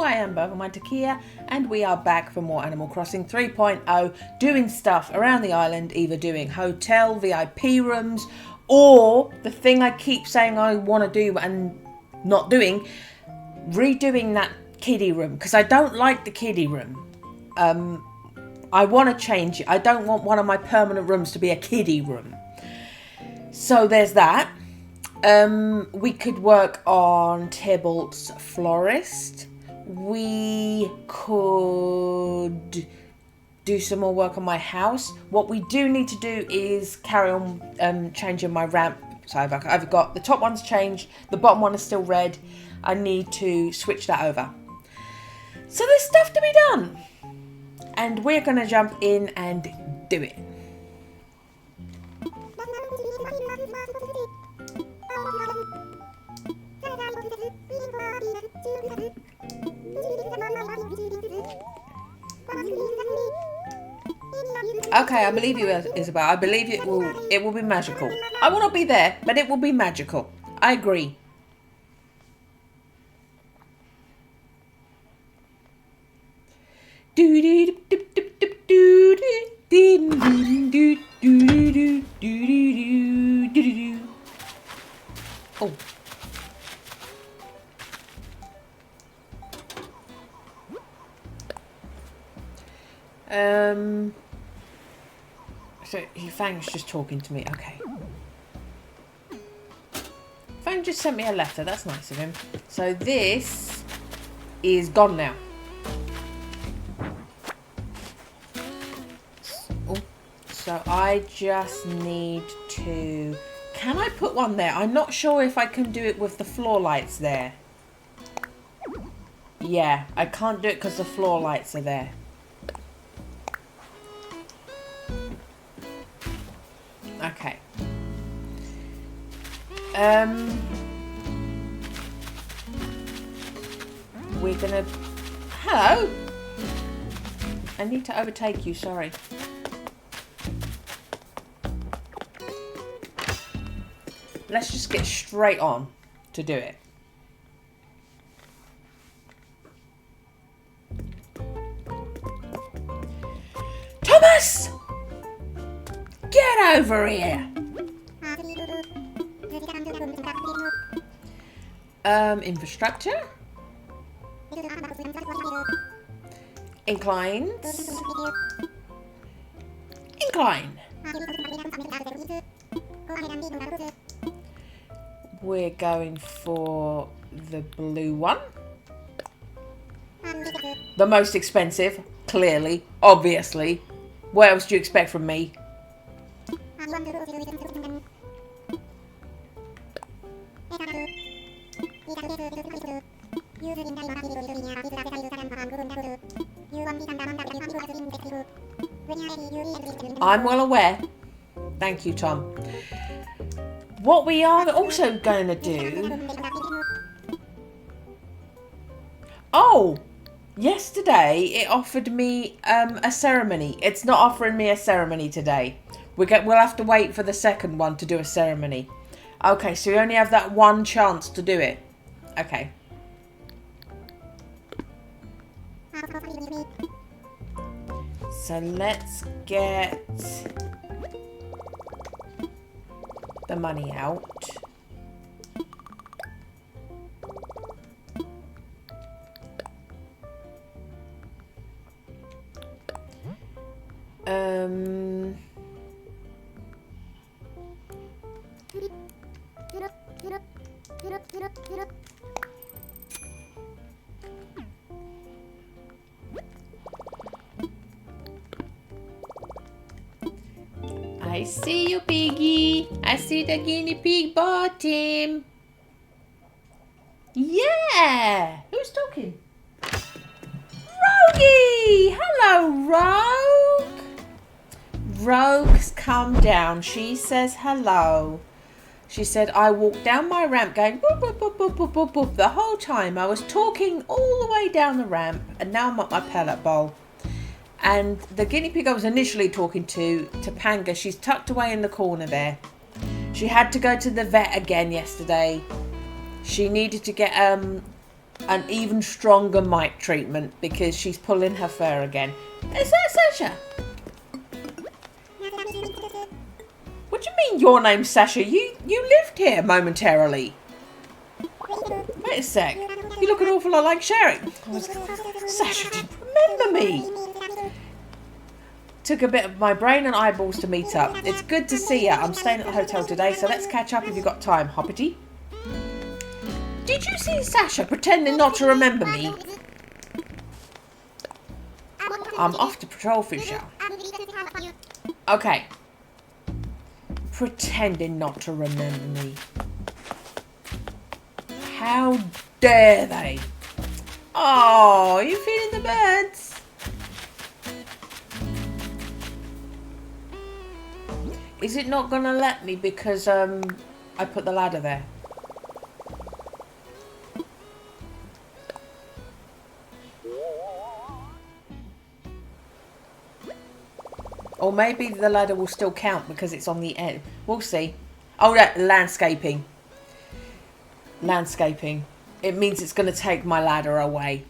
Hello, I am Takia, and we are back for more Animal Crossing 3.0, doing stuff around the island, either doing hotel, VIP rooms, or the thing I keep saying I want to do and not doing, redoing that kiddie room, because I don't like the kiddie room. I want to change it. I don't want one of my permanent rooms to be a kiddie room. So there's that. We could work on Tybalt's florist. We could do some more work on my house. What we do need to do is carry on changing my ramp. So I've got the top one's changed, the bottom one is still red. I need to switch that over. So there's stuff to be done. And we're going to jump in and do it. Okay, I believe you, Isabel. I believe it will be magical. I will not be there, but it will be magical. I agree. Oh. So Fang's just talking to me. Okay. Fang just sent me a letter. That's nice of him. So this is gone now. Oh. So I just need to... Can I put one there? I'm not sure if I can do it with the floor lights there. Yeah, I can't do it because the floor lights are there. Okay. We're gonna... Hello? I need to overtake you, sorry. Let's just get straight on to do it. Thomas! Get over here! Infrastructure? Inclines? Incline. We're going for the blue one. The most expensive, clearly, obviously. What else do you expect from me? I'm well aware. Thank you, Tom. What we are also going to do... Oh! Yesterday, it offered me a ceremony. It's not offering me a ceremony today. We'll have to wait for the second one to do a ceremony. Okay, so we only have that one chance to do it. Okay. So let's get the money out. I see you, piggy. I see the guinea pig bottom. Yeah. Who's talking? Rogie! Hello, Rogue. Rogue's come down. She says hello. She said, I walked down my ramp going boop, boop, boop, boop, boop, boop, boop. The whole time I was talking all the way down the ramp, and now I'm at my pellet bowl. And the guinea pig I was initially talking to Topanga, she's tucked away in the corner there. She had to go to the vet again yesterday. She needed to get an even stronger mic treatment because she's pulling her fur again. Is that Sasha? What do you mean your name's Sasha? You lived here momentarily. Wait a sec. You look an awful lot like Sherry. Sasha didn't remember me. Took a bit of my brain and eyeballs to meet up. It's good to see ya. I'm staying at the hotel today, so let's catch up if you've got time, Hoppity. Did you see Sasha pretending not to remember me? I'm off to patrol, Fushao. Okay. Pretending not to remember me. How dare they? Oh, you feeding the birds? Is it not going to let me because I put the ladder there? Or maybe the ladder will still count because it's on the end. We'll see. Oh, yeah, landscaping. Landscaping. It means it's going to take my ladder away.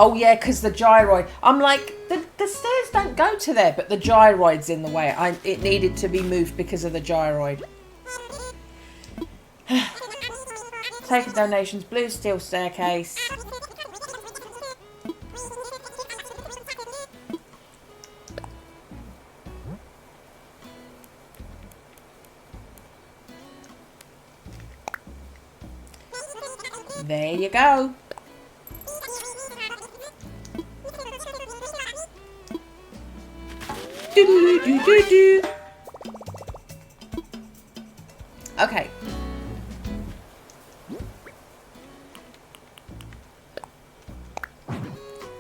Oh yeah, because the gyroid. I'm like, the stairs don't go to there, but the gyroid's in the way. It needed to be moved because of the gyroid. Taking donations, blue steel staircase. There you go. Okay.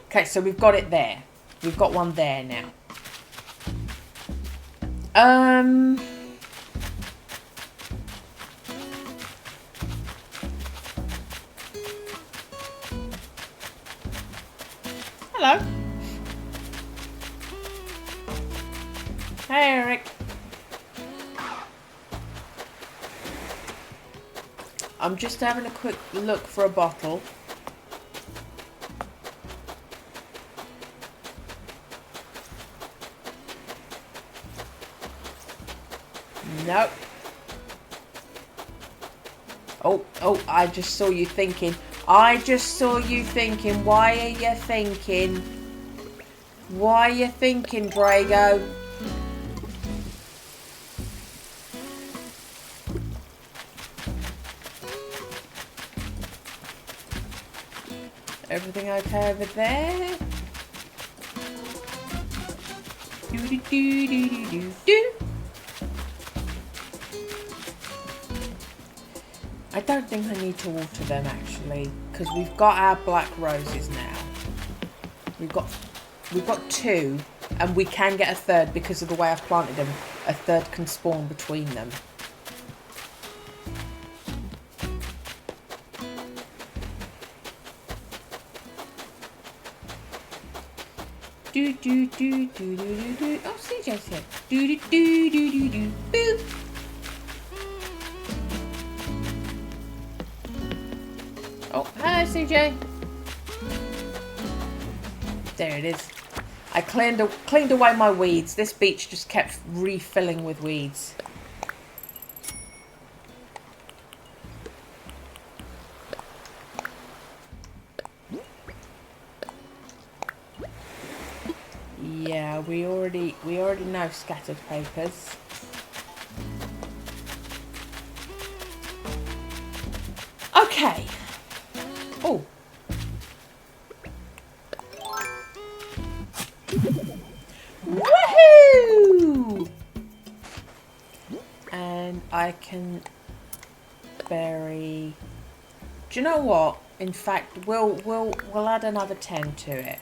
Okay, so we've got it there. We've got one there now. Hello. Hey, Eric. I'm just having a quick look for a bottle. Nope. Oh, I just saw you thinking. I just saw you thinking. Why are you thinking? Why are you thinking, Drago? Everything okay over there? Do. I don't think I need to water them actually, because we've got our black roses now. We've got two, and we can get a third because of the way I've planted them. A third can spawn between them. Do. Oh, CJ's here. Do. Boo. Oh, hello, CJ. There it is. I cleaned away my weeds. This beach just kept refilling with weeds. Yeah, we already know scattered papers. Okay. Oh. Woohoo! And I can bury. Do you know what? In fact, we'll add another 10 to it.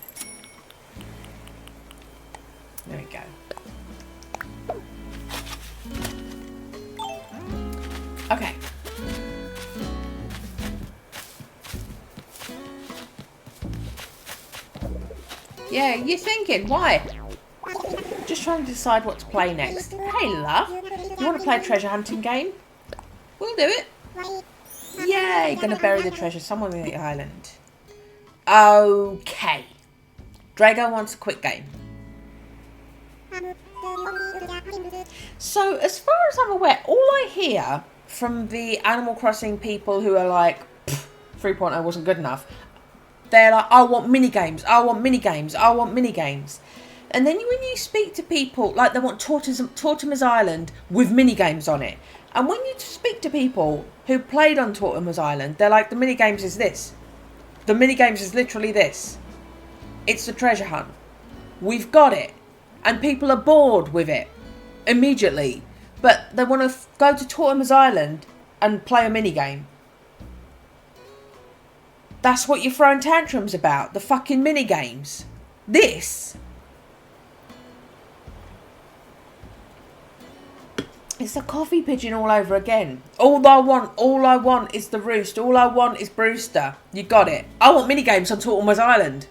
There we go. Okay. Yeah, you're thinking, why? Just trying to decide what to play next. Hey, love. You want to play a treasure hunting game? We'll do it. Yay, gonna bury the treasure somewhere on the island. Okay. Drago wants a quick game. So, as far as I'm aware, all I hear from the Animal Crossing people who are like, 3.0 wasn't good enough, they're like, I want minigames, I want minigames, I want minigames. And then when you speak to people, like they want Tortimer's Island with minigames on it. And when you speak to people who played on Tortimer's Island, they're like, the minigames is this. The minigames is literally this. It's the treasure hunt. We've got it. And people are bored with it immediately. But they want to go to Tortimer's Island and play a minigame. That's what you're throwing tantrums about. The fucking minigames. This. It's a coffee pigeon all over again. All I want is the roost. All I want is Brewster. You got it. I want minigames on Tortimer's Island.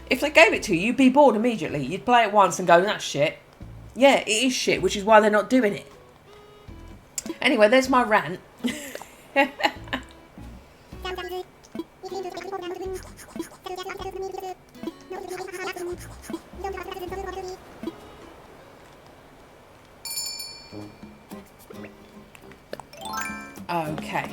If they gave it to you, you'd be bored immediately. You'd play it once and go, that's shit. Yeah, it is shit, which is why they're not doing it. Anyway, there's my rant. Okay.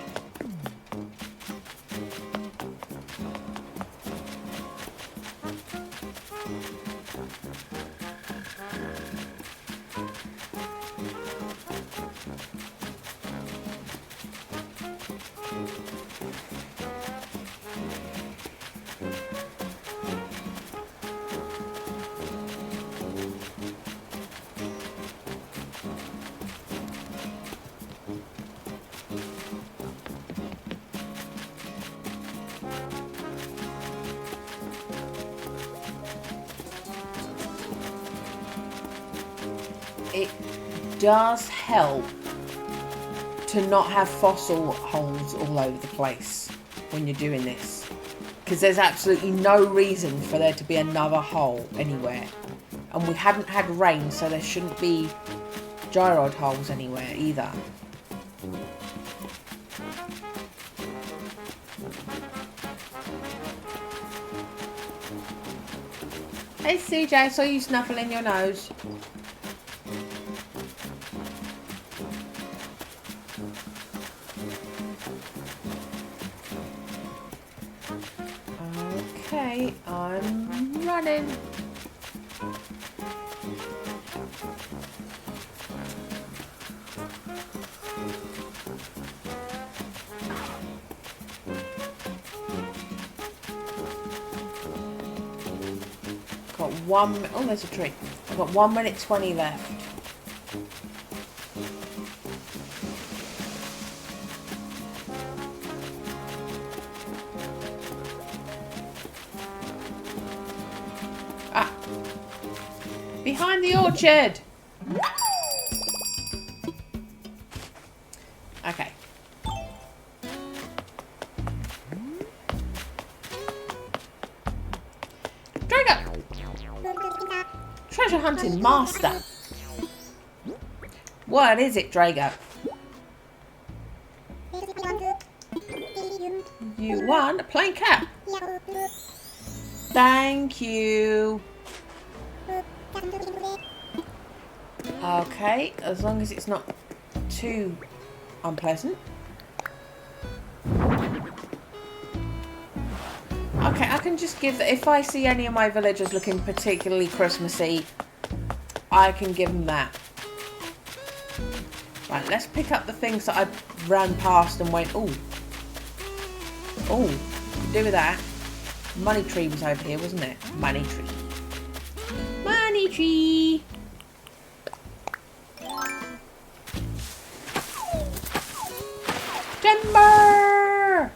It does help to not have fossil holes all over the place when you're doing this, because there's absolutely no reason for there to be another hole anywhere, and we haven't had rain, so there shouldn't be gyroid holes anywhere either. Hey CJ, I saw you snuffling your nose. Okay, I'm running. Got 1 minute. Oh, there's a tree. I've got 1 minute 20 left. Behind the orchard. Okay. Drago. Treasure hunting master. What is it, Drago? You won a plain cat. Thank you. Okay, as long as it's not too unpleasant. Okay, I can just give... If I see any of my villagers looking particularly Christmassy, I can give them that. Right, let's pick up the things that I ran past and went, ooh. Ooh, do with that. Money tree was over here, wasn't it? Money tree. Money tree. Timber!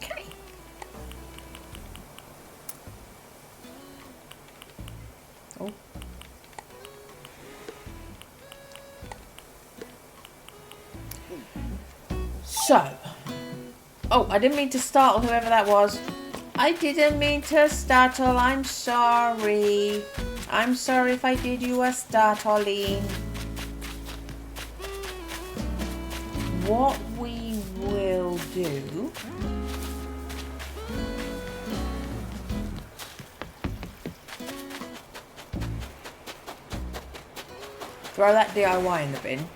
Okay. Oh. So. Oh, I didn't mean to startle whoever that was. I didn't mean to startle. I'm sorry. I'm sorry if I did you a startling. What we will do... Throw that DIY in the bin.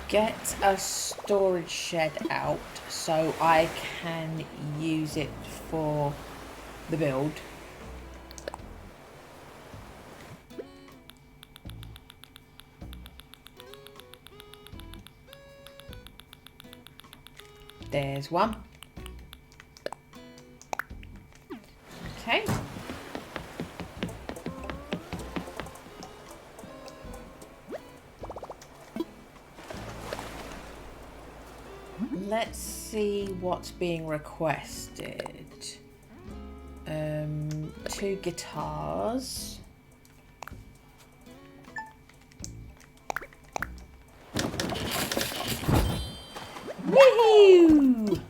Get a storage shed out so I can use it for the build. There's one. Okay. Let's see what's being requested. 2 guitars. Woohoo!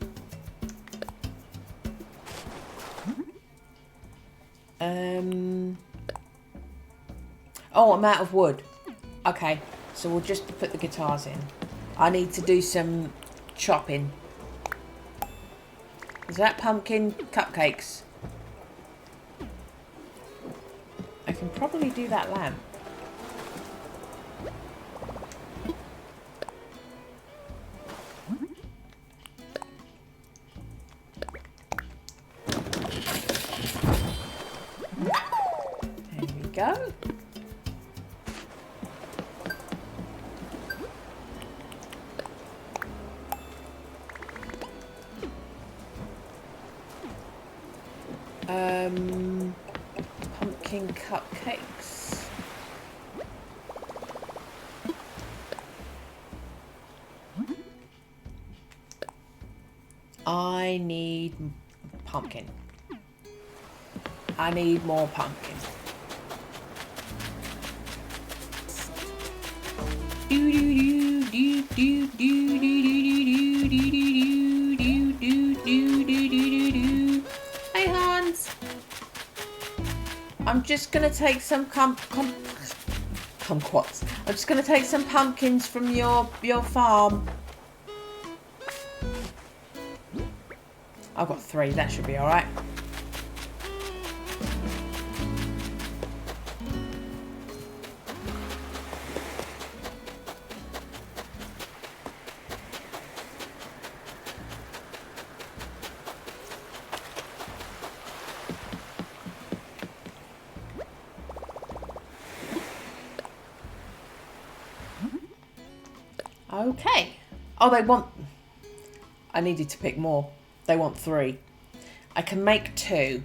Oh, I'm out of wood. Okay, so we'll just put the guitars in. I need to do some chopping. Is that pumpkin cupcakes? I can probably do that lamp. There we go. Pumpkin cupcakes. I need pumpkin. I need more pumpkin. Hey Hans, I'm just gonna take some kumquats. I'm just gonna take some pumpkins from your farm. I've got 3. That should be all right. Okay. Oh, they want... I needed to pick more. They want 3. I can make 2.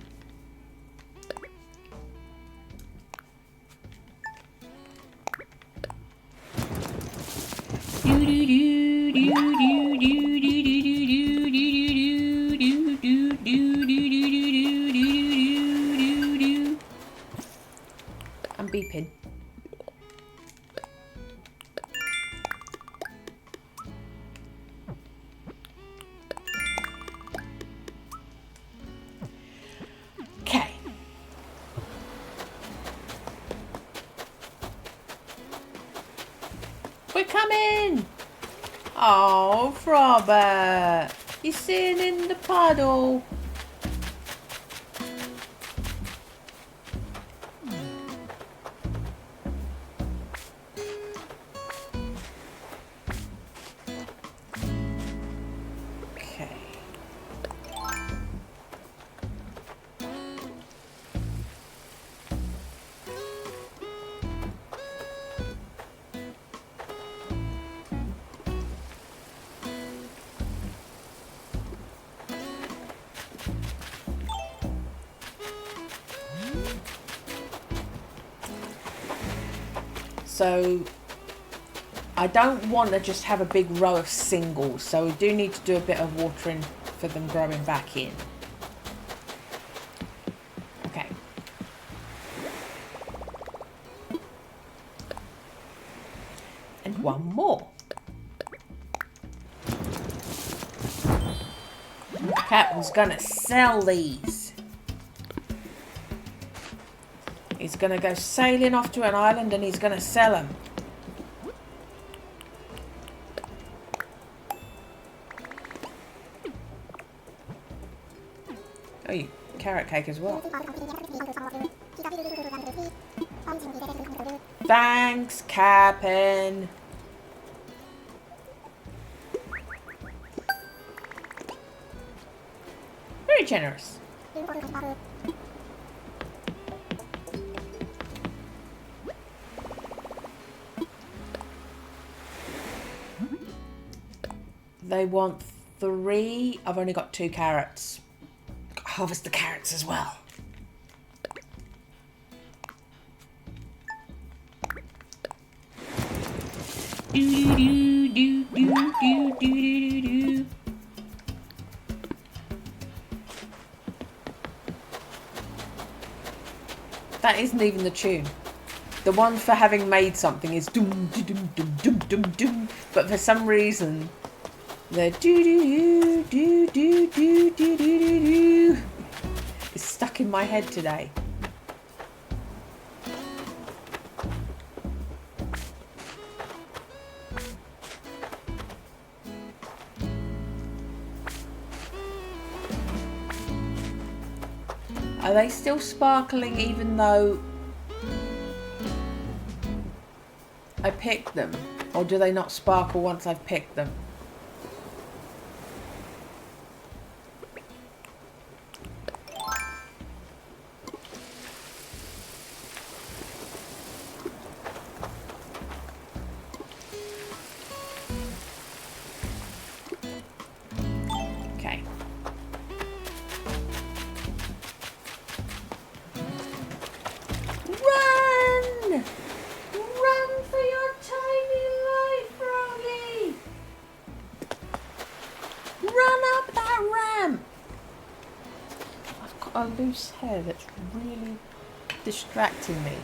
I'm beeping. We're coming! Oh, Frobert! You're sitting in the puddle. Okay. So I don't want to just have a big row of singles. So we do need to do a bit of watering for them growing back in. Okay. And one more. Captain's gonna sell these. He's gonna go sailing off to an island and he's gonna sell them. Oh, you carrot cake as well. Thanks, Captain. Very generous. They want 3. I've only got 2 carrots. Harvest the carrots as well. That isn't even the tune. The one for having made something is dum dum dum dum dum dum, but for some reason the do do do do do do do do is stuck in my head today. Are they still sparkling even though I picked them? Or do they not sparkle once I've picked them? Okay. Run! Run for your tiny life, Froggy! Run up that ramp! I've got a loose hair that's really distracting me.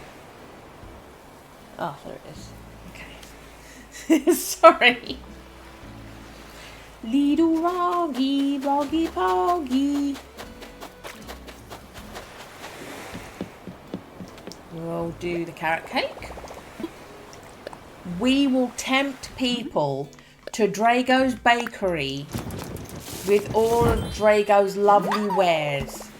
Oh, there it is. Okay. Sorry. Little Roggy, Roggy Poggy. We'll do the carrot cake. We will tempt people to Drago's bakery with all of Drago's lovely wares.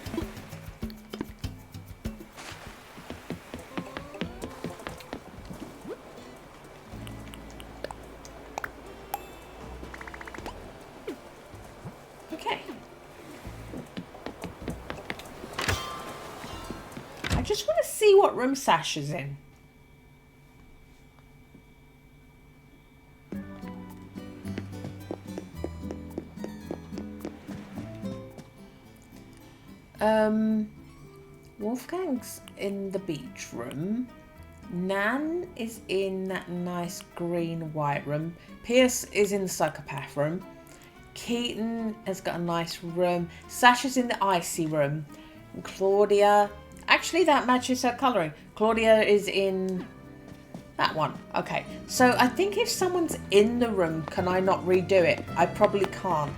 Okay. I just want to see what room Sasha's in. Wolfgang's in the beach room. Nan is in that nice green white room. Pierce is in the psychopath room. Keaton has got a nice room. Sasha's in the icy room. And Claudia, actually that matches her colouring. Claudia is in that one. Okay, so I think if someone's in the room, can I not redo it? I probably can't.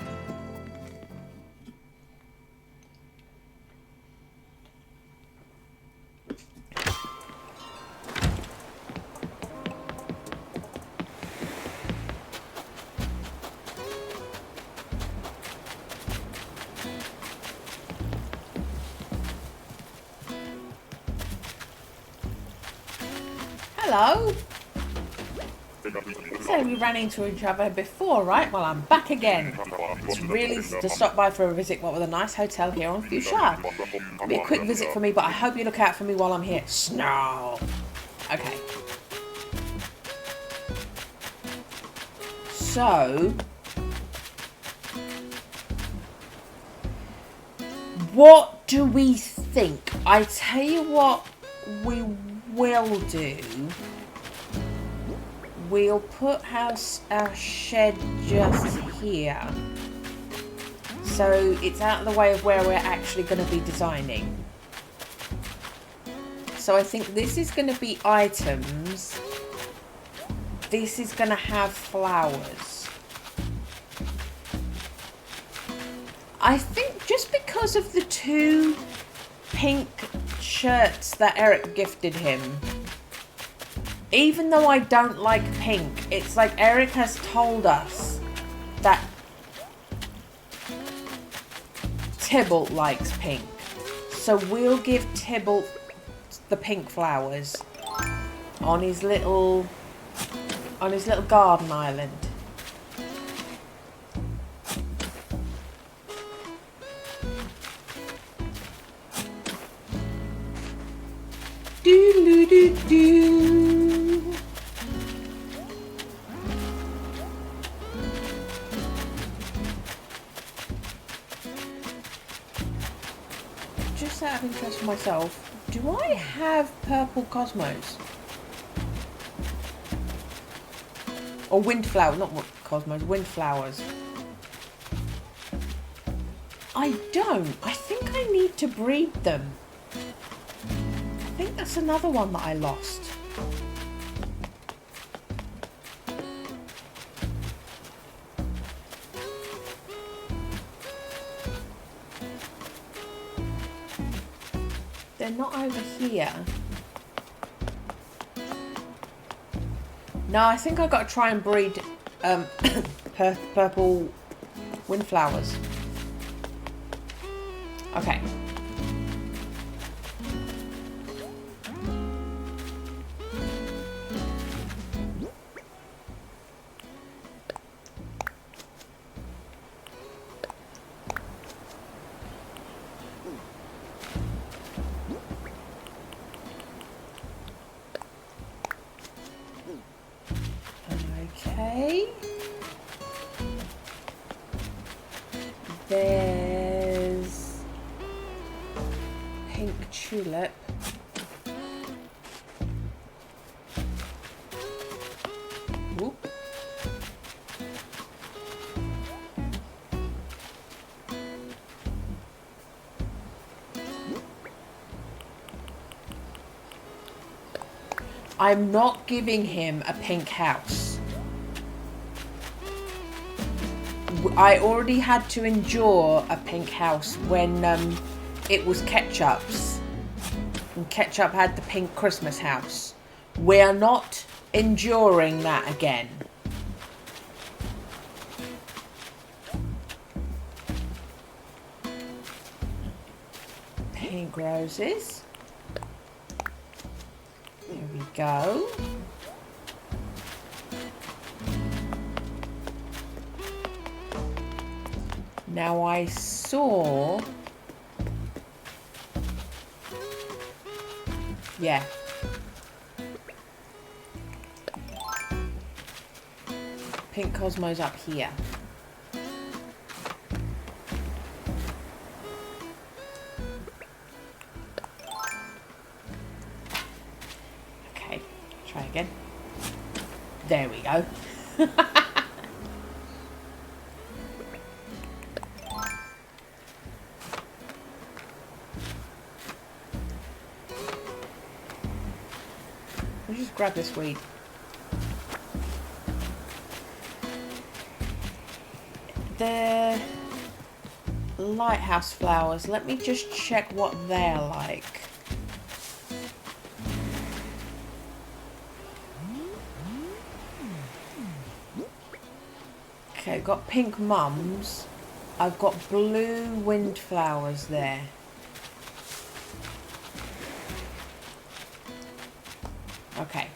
Hello. So we ran into each other before, right? Well, I'm back again. It's really to stop by for a visit. What with a nice hotel here on Fuchsia. It'll be a quick visit for me, but I hope you look out for me while I'm here. Snarl. Okay. So, what do we think? I tell you what we will do. we'll put our shed just here. So it's out of the way of where we're actually going to be designing. So I think this is going to be items. This is going to have flowers. I think just because of the 2 pink shirts that Eric gifted him, even though I don't like pink, it's like Eric has told us that Tybalt likes pink. So we'll give Tybalt the pink flowers on his little garden island. Do do do do. Just out of interest for myself, do I have purple cosmos? Or windflower, not cosmos, windflowers. I don't. I think I need to breed them. I think that's another one that I lost. They're not over here. No, I think I got to try and breed purple windflowers. Okay. Okay. There's pink tulip. Whoop. I'm not giving him a pink house. I already had to endure a pink house when it was Ketchup's. And Ketchup had the pink Christmas house. We are not enduring that again. Pink roses. There we go. Now I saw... Yeah. Pink cosmos up here. Okay, try again. There we go. Let me just grab this weed. The lighthouse flowers. Let me just check what they're like. Okay, got pink mums. I've got blue windflowers there. Okay.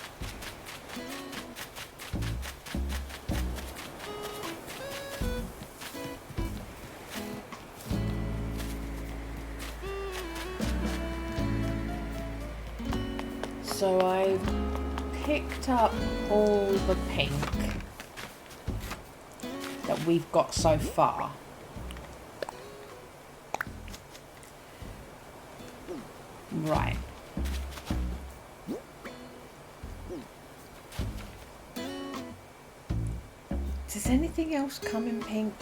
So I've picked up all the pink that we've got so far. Right. Does anything else come in pink?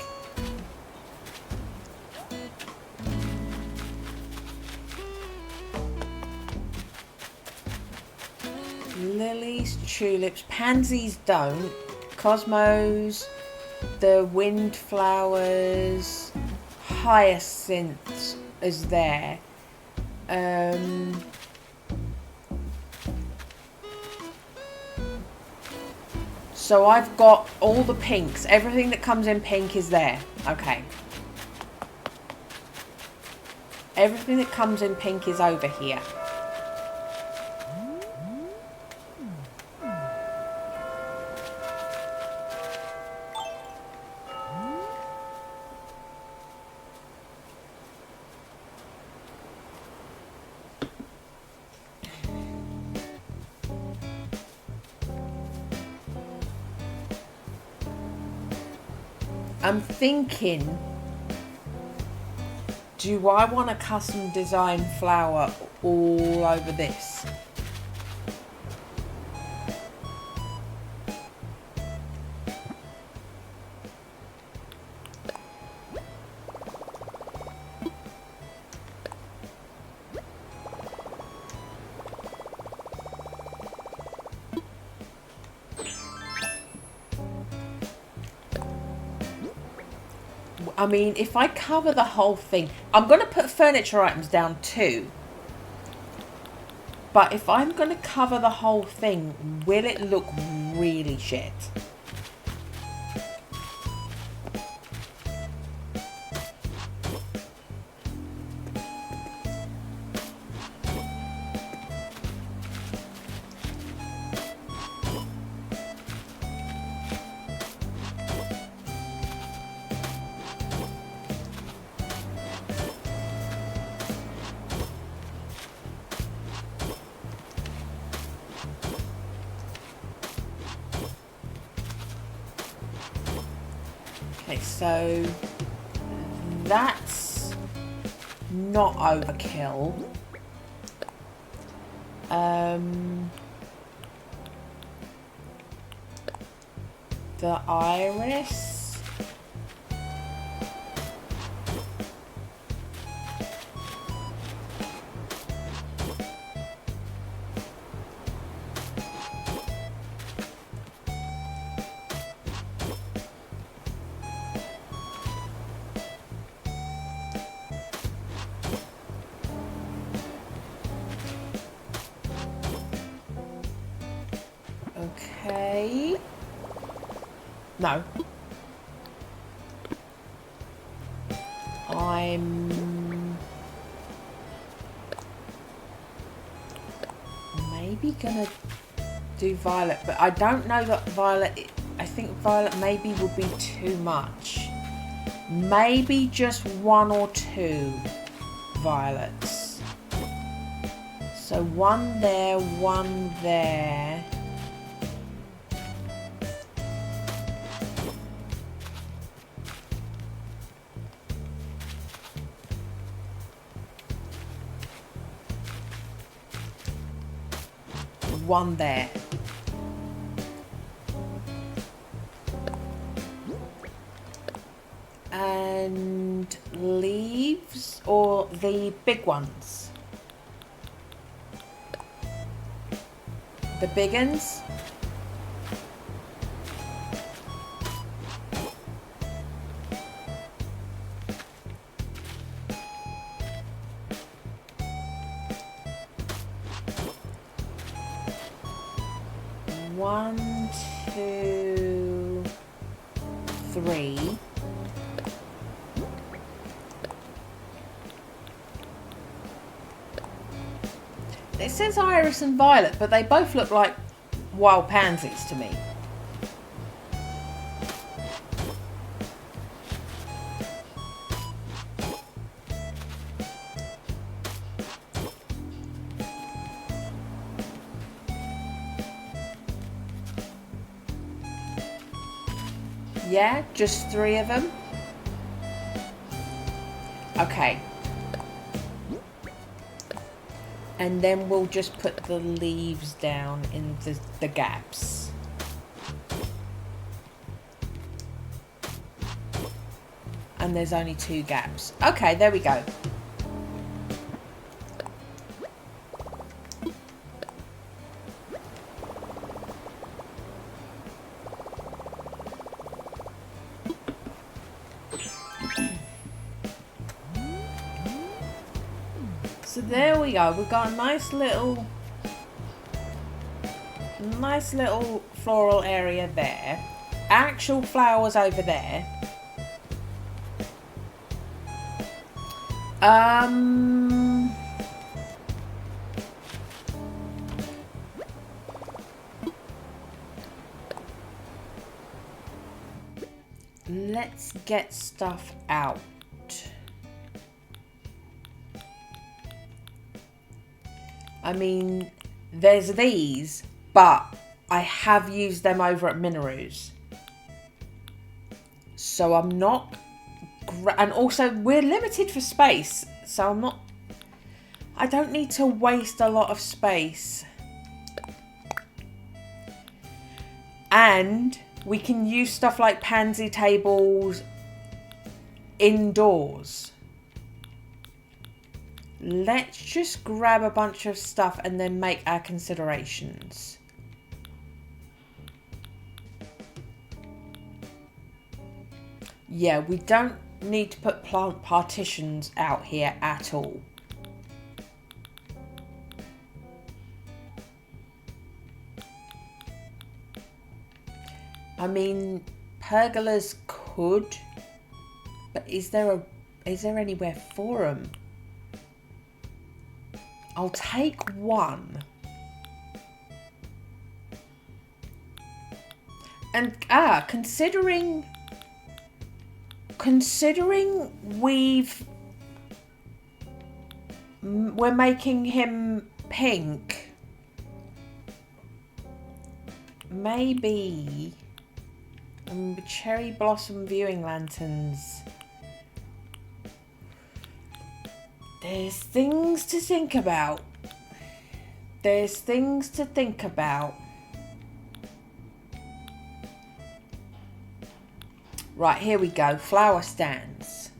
Lilies, tulips, pansies don't. Cosmos, the windflowers, hyacinths is there. So I've got all the pinks. Everything that comes in pink is there. Okay. Everything that comes in pink is over here. I'm thinking, do I want a custom design flower all over this? I mean, if I cover the whole thing, I'm going to put furniture items down too. But if I'm going to cover the whole thing, will it look really shit? Okay, so that's not overkill. The iris. Okay. No. I'm maybe gonna do violet, but I don't know that violet, I think violet maybe would be too much. Maybe just one or two violets. So one there, one there. One there. And leaves or the big ones? The big ones? One, two, three. It says iris and violet, but they both look like wild pansies to me. Yeah, just three of them. Okay. And then we'll just put the leaves down in the gaps. And there's only 2 gaps. Okay, there we go. So there we go. We've got a nice little floral area there. Actual flowers over there. Let's get stuff out. I mean, there's these, but I have used them over at Minaru's. So I'm not... And also, we're limited for space. So I'm not... I don't need to waste a lot of space. And we can use stuff like pansy tables indoors. Let's just grab a bunch of stuff and then make our considerations. Yeah, we don't need to put plant partitions out here at all. I mean, pergolas could, but is there anywhere for them? I'll take one. And considering we're making him pink, maybe cherry blossom viewing lanterns. There's things to think about. There's things to think about. Right, here we go. Flower stands.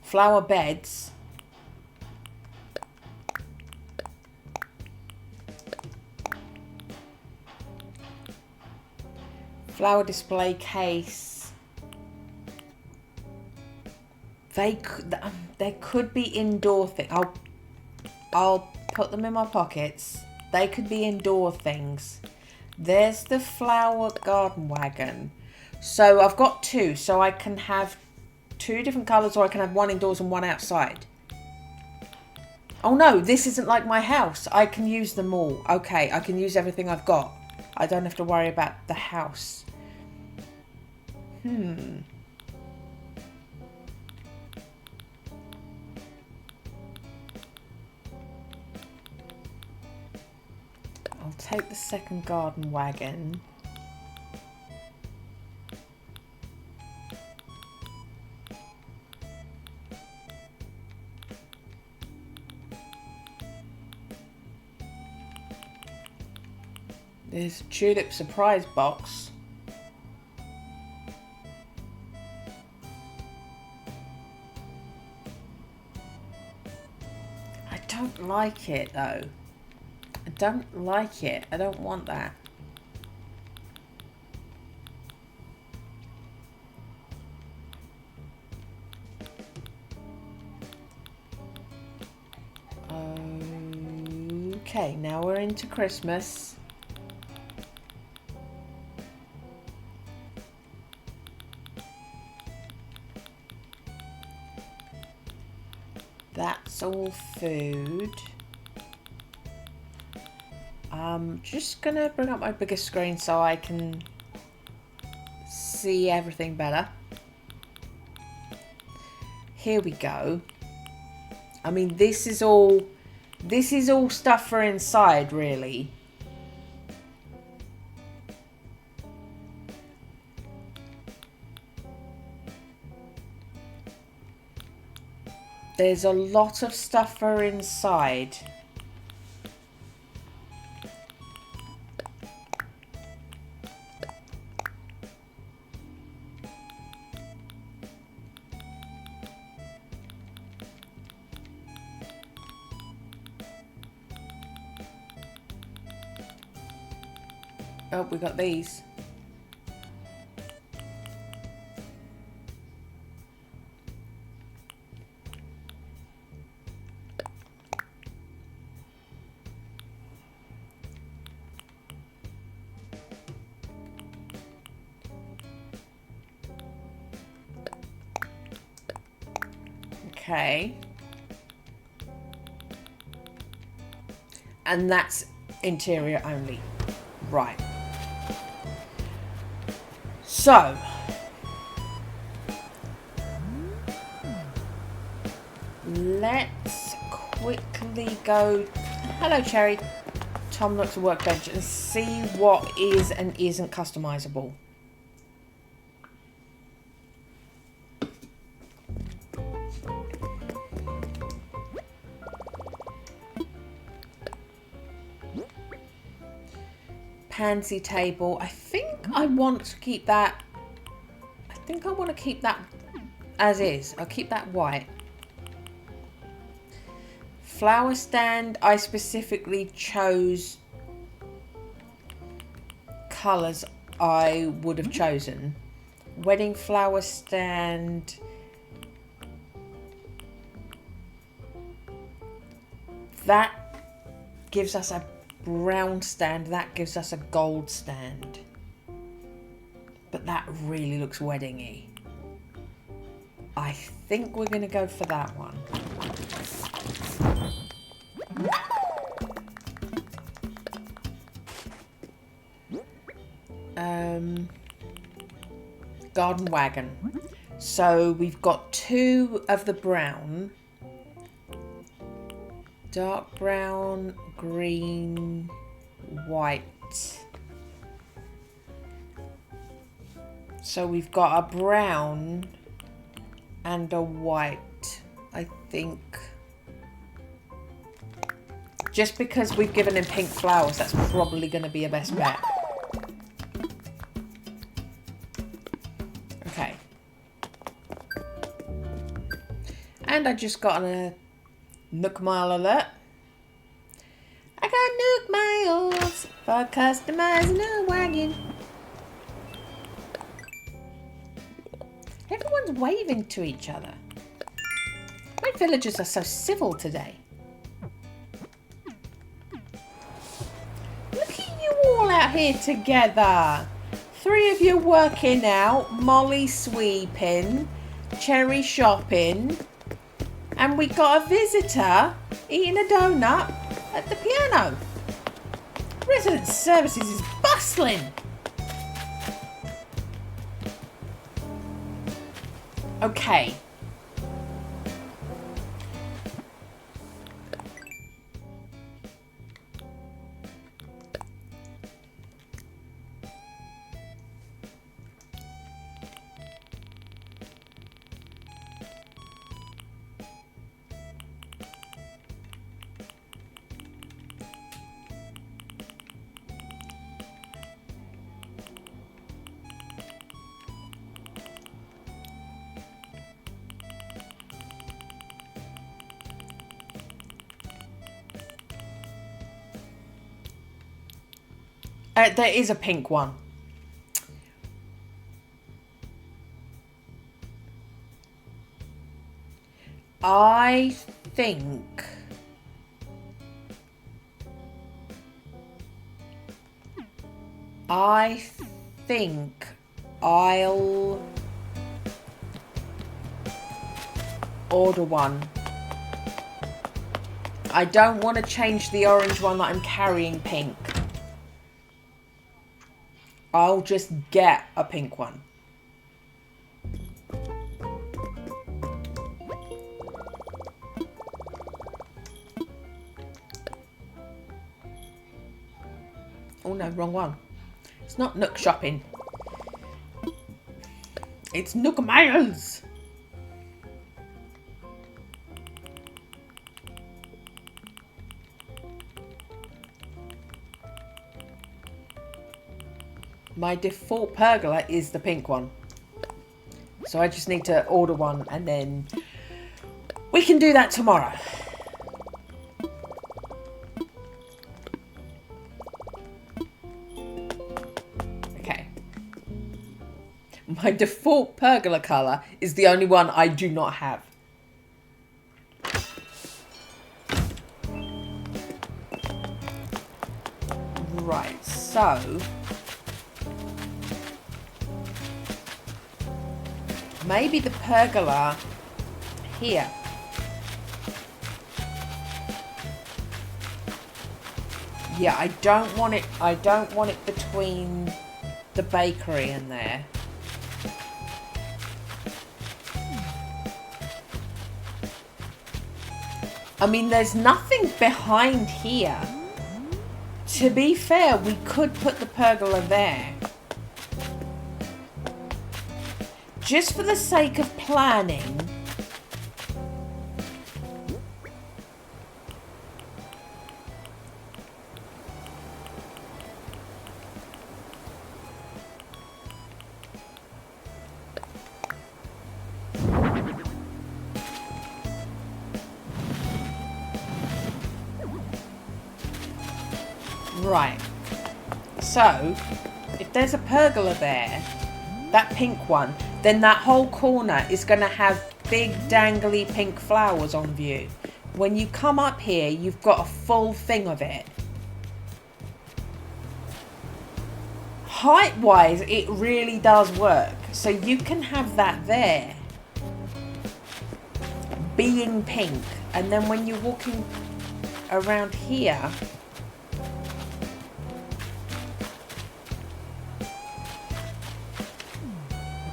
Flower beds. Flower display case. There could be indoor things. I'll put them in my pockets. They could be indoor things. There's the flower garden wagon. So I've got 2. So I can have 2 different colours, or I can have one indoors and one outside. Oh no, this isn't like my house. I can use them all. Okay, I can use everything I've got. I don't have to worry about the house. I'll take the second garden wagon. There's a tulip surprise box. I don't like it though. I don't like it. I don't want that. Okay, now we're into Christmas. That's all food. I'm just gonna bring up my bigger screen so I can see everything better. Here we go. I mean, this is all stuff for inside, really. There's a lot of stuff for inside. Oh, we got these. Okay. And that's interior only. Right. So, let's quickly go. Hello, Cherry. Tom looks at workbench and see what is and isn't customizable. Pansy table. I think I want to keep that. I think I want to keep that as is. I'll keep that white. Flower stand. I specifically chose colours I would have chosen. Wedding flower stand. That gives us a brown stand, that gives us a gold stand, but that really looks weddingy. I think we're going to go for that one. Garden wagon. So we've got 2 of the brown, dark brown, green, white. So we've got a brown and a white, I think. Just because we've given him pink flowers, that's probably going to be a best bet. Okay. And I just got a Nook Mile alert. I got Nook Miles for customizing a wagon. Everyone's waving to each other. My villagers are so civil today. Look at you all out here together. 3 of you working out, Molly sweeping, Cherry shopping, and we got a visitor eating a donut at the piano. Resident services is bustling. Okay. There is a pink one. I think I'll order one. I don't want to change the orange one that I'm carrying pink. I'll just get a pink one. Oh no, wrong one. It's not Nook shopping. It's Nook Miles. My default pergola is the pink one. So I just need to order one and then we can do that tomorrow. Okay. My default pergola colour is the only one I do not have. Right, so maybe the pergola here. Yeah, I don't want it between the bakery and there. I mean, there's nothing behind here. To be fair, we could put the pergola there. Just for the sake of planning. Right, so if there's a pergola there, that pink one, then that whole corner is going to have big dangly pink flowers on view. When you come up here, you've got a full thing of it. Height-wise, it really does work. So you can have that there, being pink, and then when you're walking around here,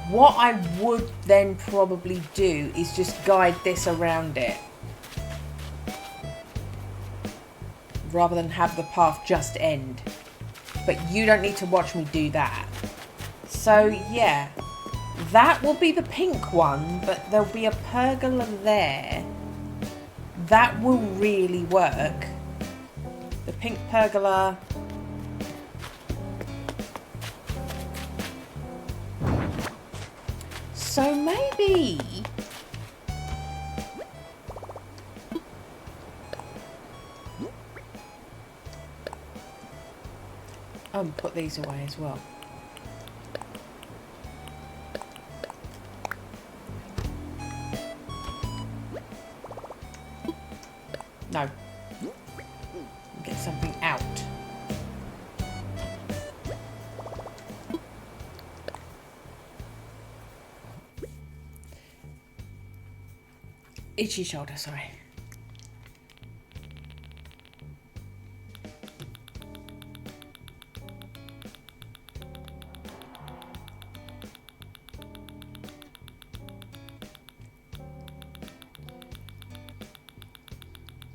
what I would then probably do is just guide this around it, rather than have the path just end. But you don't need to watch me do that. So yeah, that will be the pink one, but there'll be a pergola there. That will really work. The pink pergola. So maybe put these away as well. No. Get something out. Itchy shoulder, sorry.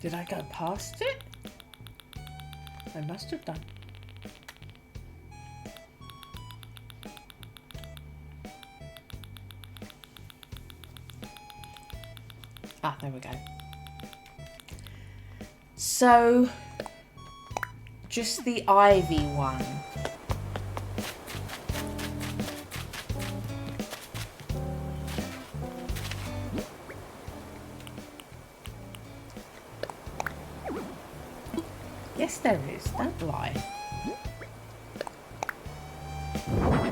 Did I go past it? I must have done. Ah, there we go. So, just the ivy one. Yes, there is. Don't lie.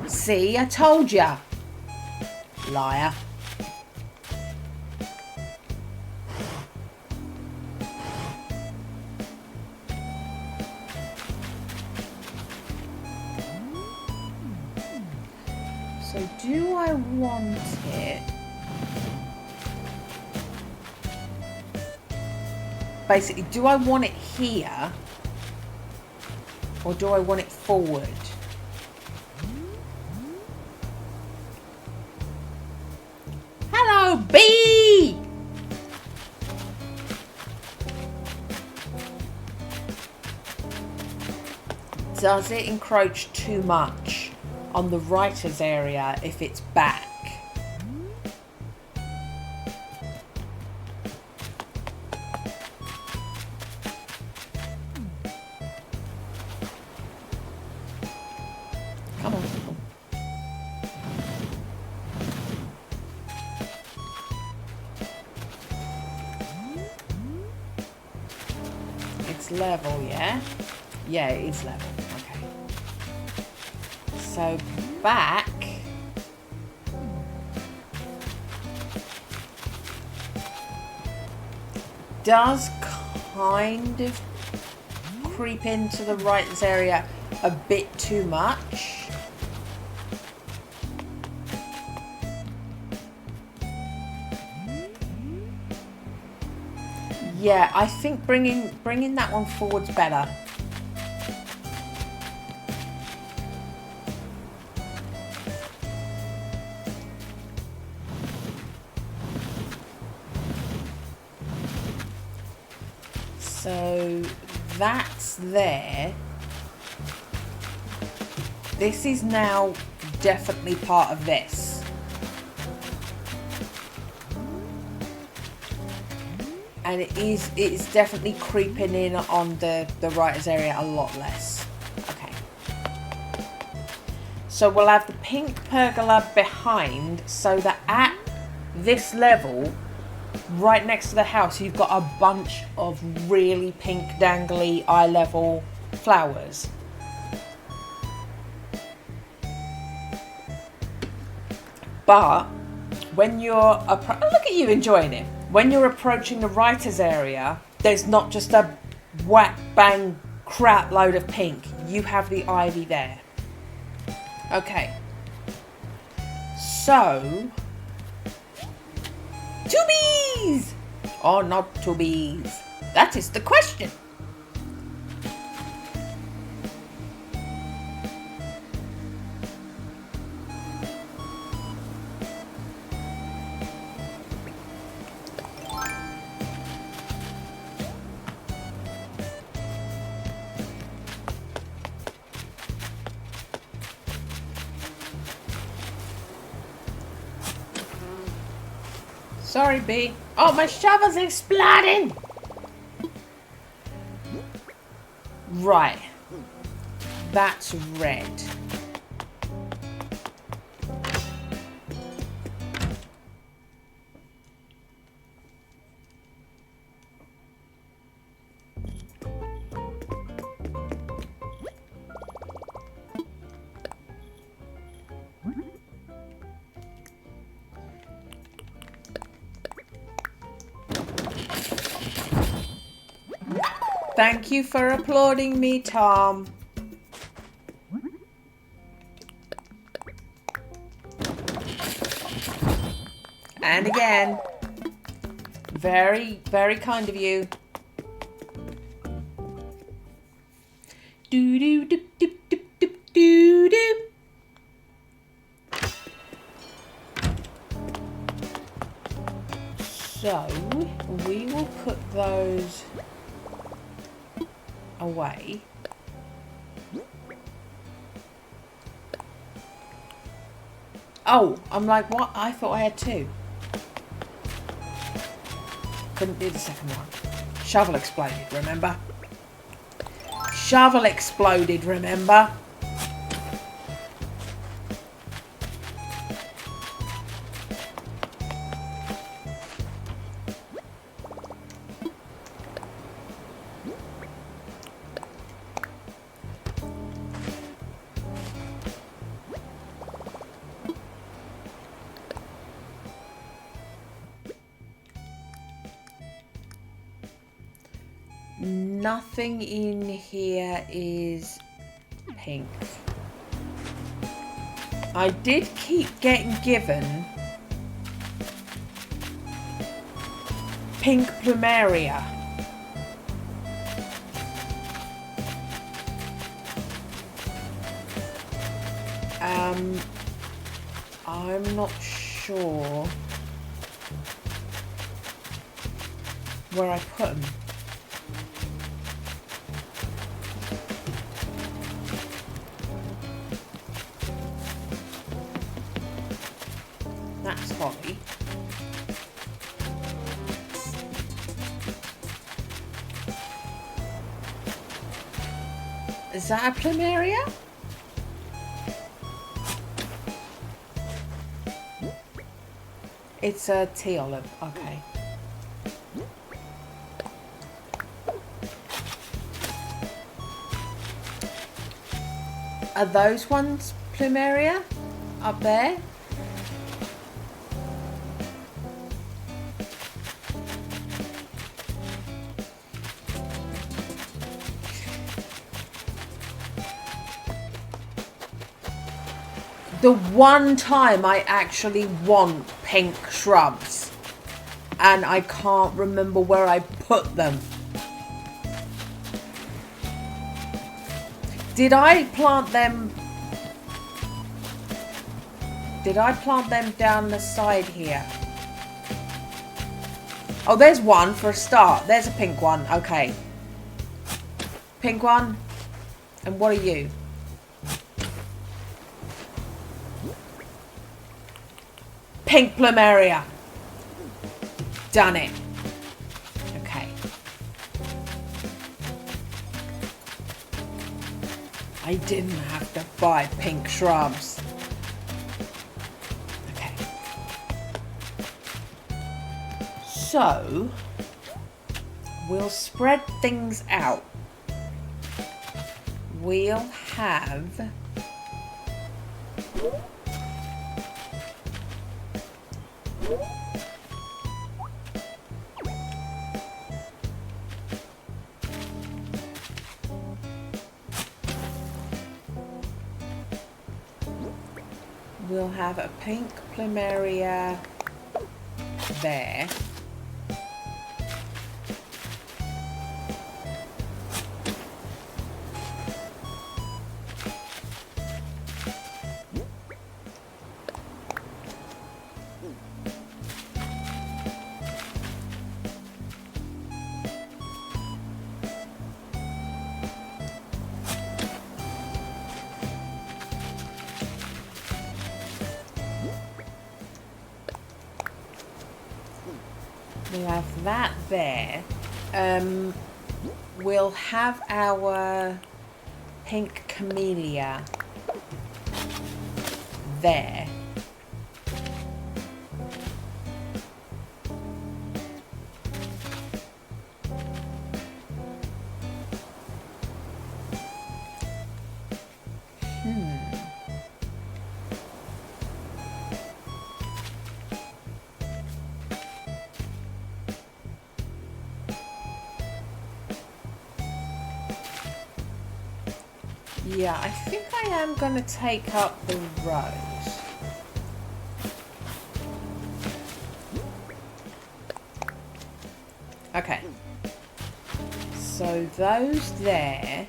See, I told ya. Liar. So do I want it? Basically, do I want it here? Or do I want it forward? Hello, bee! Does it encroach too much on the writer's area if it's back? Come on. it's level, yeah? Yeah, it is level. Okay. So back. Does kind of creep into the writers area a bit too much. Yeah, I think bringing that one forward's better. So that's there. This is now definitely part of this. And it's definitely creeping in on the writers area a lot less. Okay. So we'll have the pink pergola behind, so that at this level, right next to the house, you've got a bunch of really pink dangly eye level flowers. But when you're look at you enjoying it. When you're approaching the writers area, there's not just a whack bang crap load of pink. You have the ivy there. Okay. So, two bees or not two bees? That is the question. Sorry, bee. Oh, my shovel's exploding! Right. That's red. Thank you for applauding me, Tom. And again. Very, very kind of you. Do do do do do do do do. So we will put those away. Oh, I'm like, what? I thought I had two. Couldn't do the second one. Shovel exploded, remember? Shovel exploded, remember? Nothing in here is pink. I did keep getting given pink plumeria. I'm not sure where I put them. That's holly. Is that a plumeria? It's a tea olive, okay. Are those ones plumeria up there? The one time I actually want pink shrubs, and I can't remember where I put them. Did I plant them? Did I plant them down the side here? Oh, there's one for a start. There's a pink one. Okay. Pink one. And what are you? Pink plumeria. Done it. Okay. I didn't have to buy pink shrubs. Okay. So, we'll spread things out. We'll have... We'll have a pink plumeria there. We'll have that there. We'll have our pink camellia there. Yeah, I think I am going to take up the rose. Okay. So those there.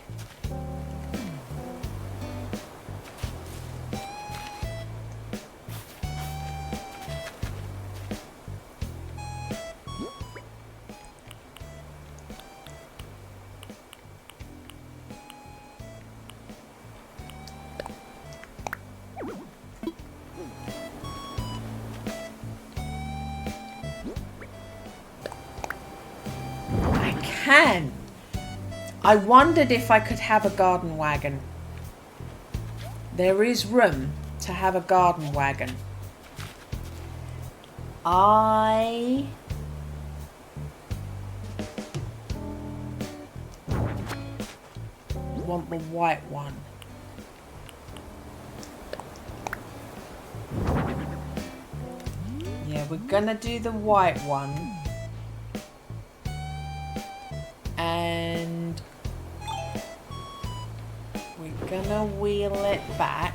I wondered if I could have a garden wagon. There is room to have a garden wagon. I want the white one. Yeah, we're gonna do the white one. And we're gonna wheel it back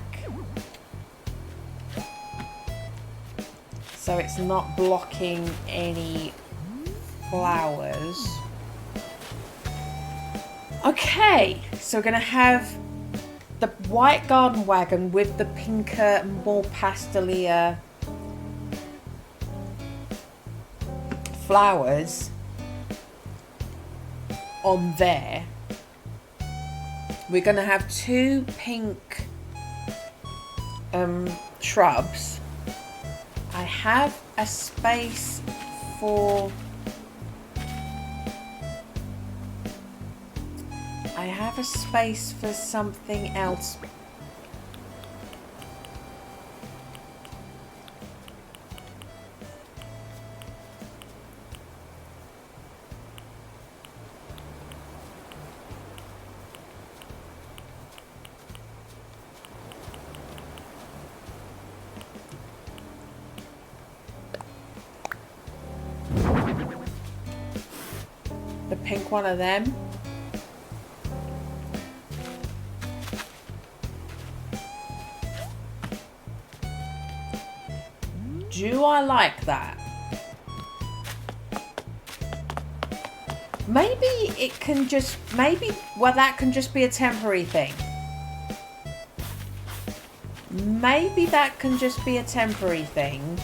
so it's not blocking any flowers. Okay, so we're gonna have the white garden wagon with the pinker, more pastellier flowers on there. We're going to have two pink shrubs. I have a space for... I have a space for something else. pink one of them. Do I like that? Maybe it can just, well, that can just be a temporary thing. Maybe that can just be a temporary thing.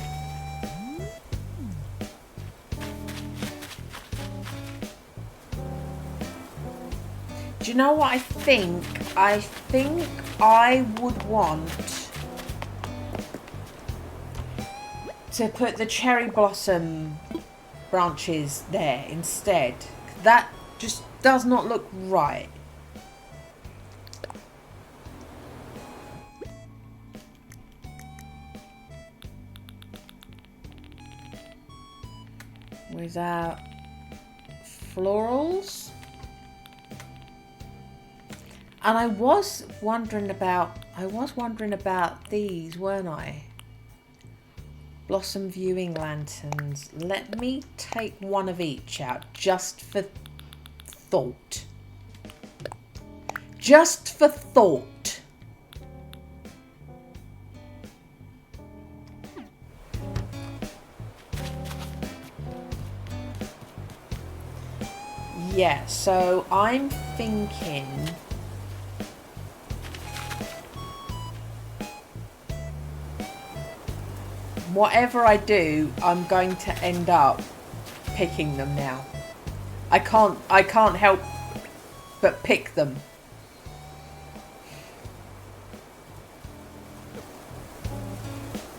Do you know what I think? I think I would want to put the cherry blossom branches there instead. That just does not look right. Without florals. And I was wondering about these, weren't I? Blossom viewing lanterns. Let me take one of each out just for thought. Just for thought. Yeah, so I'm thinking whatever I do, I'm going to end up picking them now. I can't help but pick them.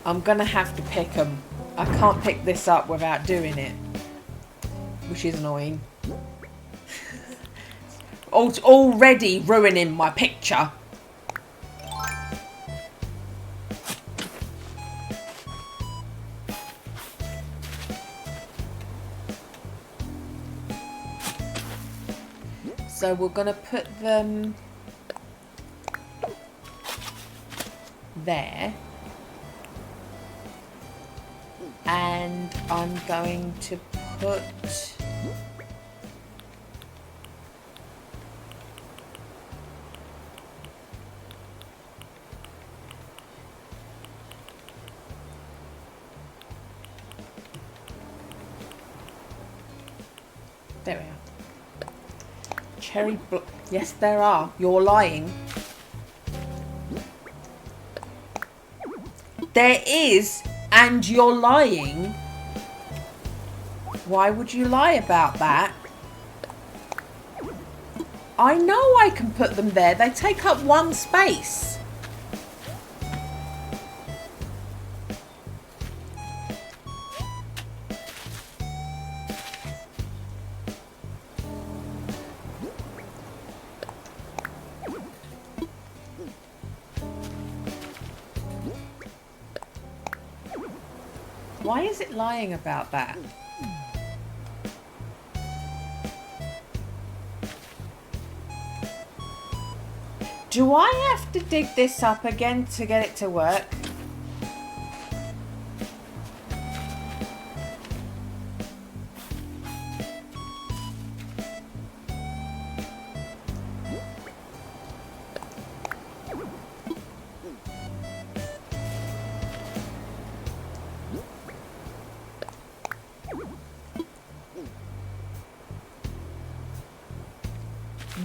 I'm gonna have to pick them. I can't pick this up without doing it, which is annoying. It's already ruining my picture. So we're going to put them there. And I'm going to put there we are. Yes, there are. You're lying. There is, and you're lying. Why would you lie about that? I know I can put them there. They take up one space. Why is it lying about that? Do I have to dig this up again to get it to work?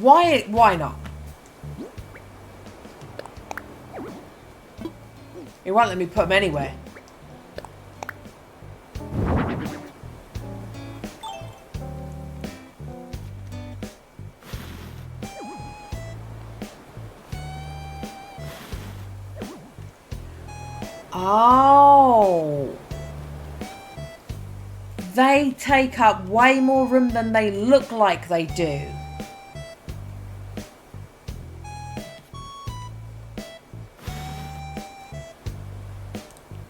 Why not? It won't let me put them anywhere. Oh. They take up way more room than they look like they do.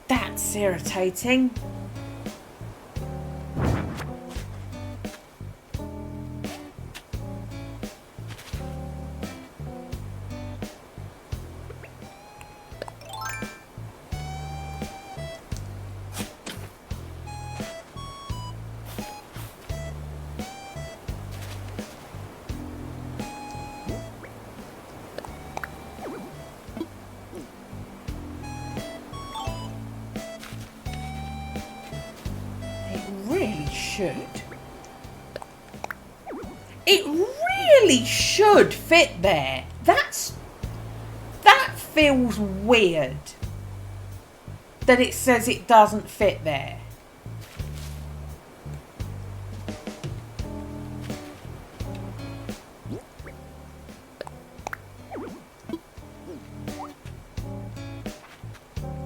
That's irritating. really should. It really should fit there. That feels weird. That it says it doesn't fit there.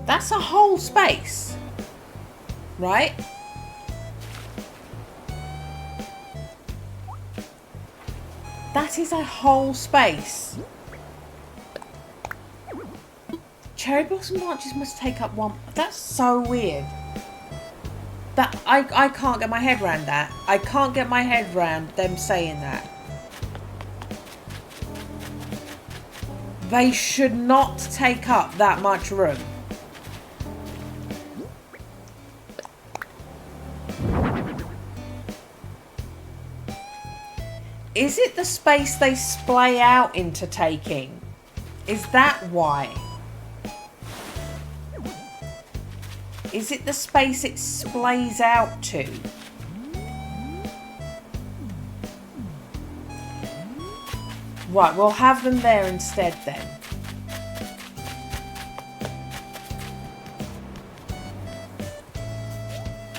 That's a whole space, right? That is a whole space. Cherry blossom branches must take up one. That's so weird. That I can't get my head around that. I can't get my head around them saying that. They should not take up that much room. Is it the space they splay out into taking? Is that why? Is it the space it splays out to? Right, we'll have them there instead then.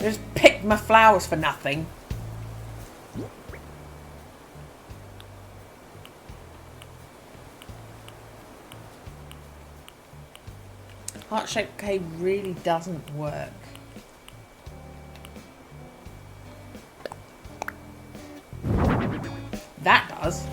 Just picked my flowers for nothing. Heart-shaped cave really doesn't work. That does.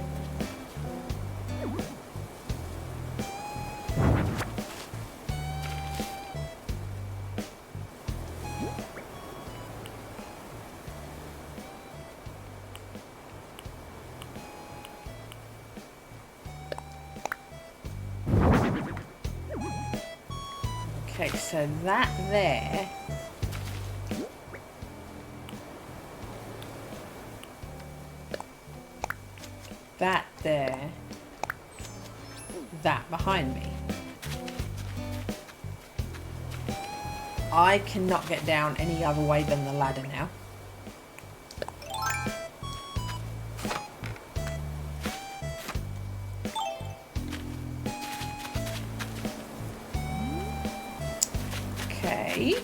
Okay, so that there. That there. That behind me. I cannot get down any other way than the ladder now. Okay.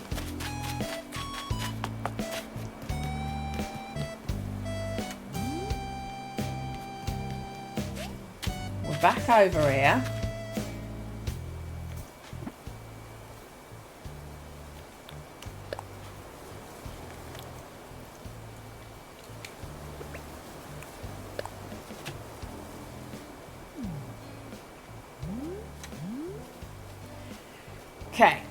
We're back over here. Okay.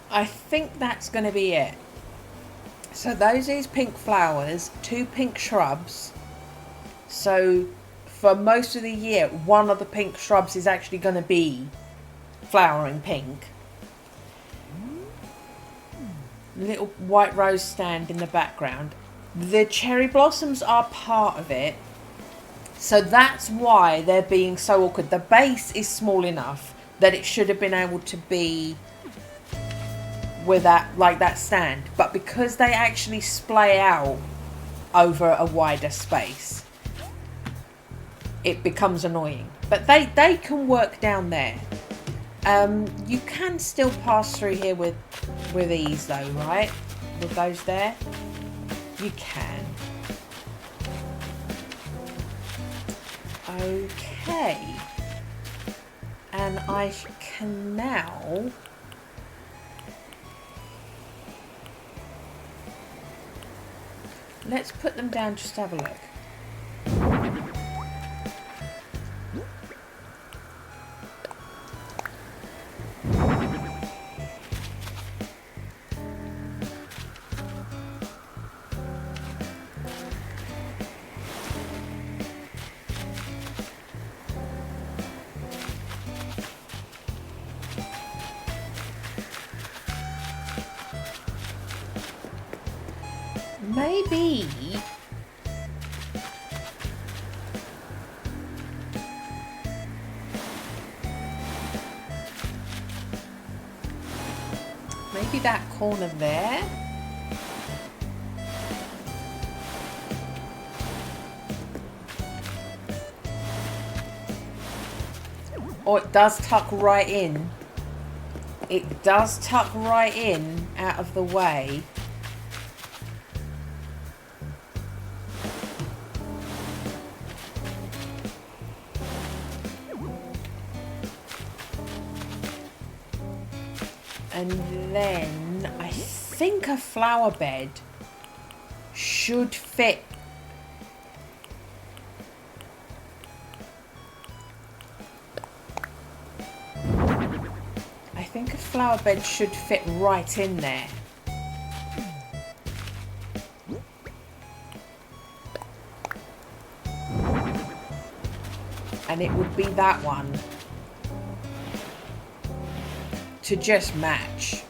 I think that's going to be it. So those is pink flowers, 2 pink shrubs. So for most of the year, one of the pink shrubs is actually going to be flowering pink. Little white rose stand in the background. The cherry blossoms are part of it. So that's why they're being so awkward. The base is small enough that it should have been able to be with that, like that stand, but because they actually splay out over a wider space, it becomes annoying. But they can work down there. You can still pass through here with ease though, right? With those there, you can. Okay, and I can now let's put them down just to have a look. Maybe that corner there. Or it does tuck right in. It does tuck right in out of the way. And then I think a flower bed should fit. I think a flower bed should fit right in there. And it would be that one. To just match.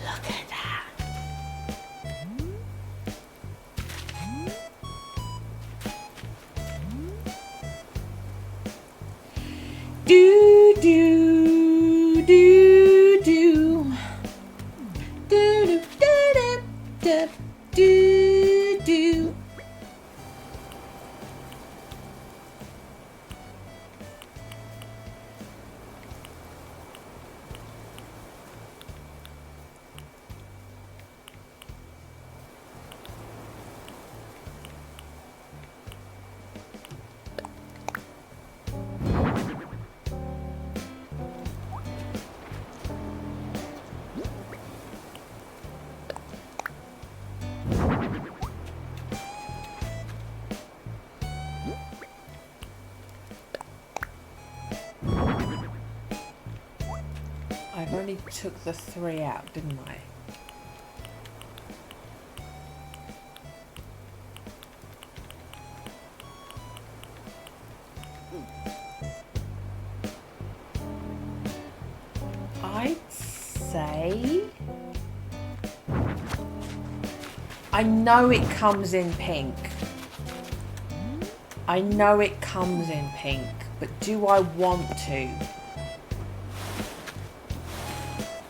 Look at that. Do do do do do do do do do do. I've only took the 3 out, didn't I? I'd say... I know it comes in pink. I know it comes in pink, but do I want to?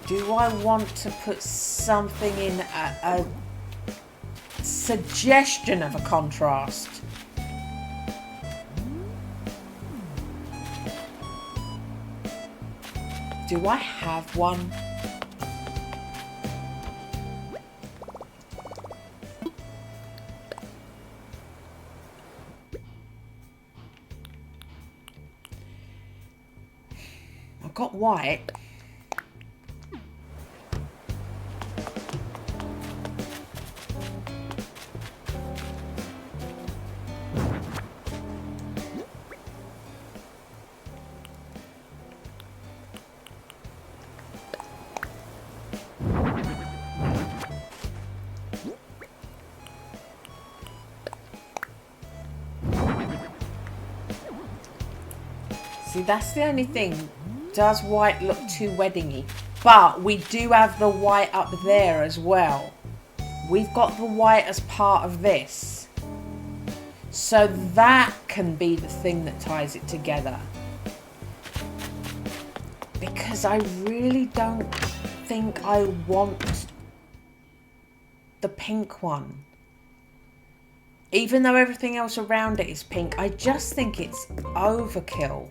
Do I want to put something in a suggestion of a contrast? Do I have one? I've got white. See, that's the only thing. Does white look too weddingy? But we do have the white up there as well. We've got the white as part of this. So that can be the thing that ties it together. Because I really don't think I want the pink one. Even though everything else around it is pink, I just think it's overkill.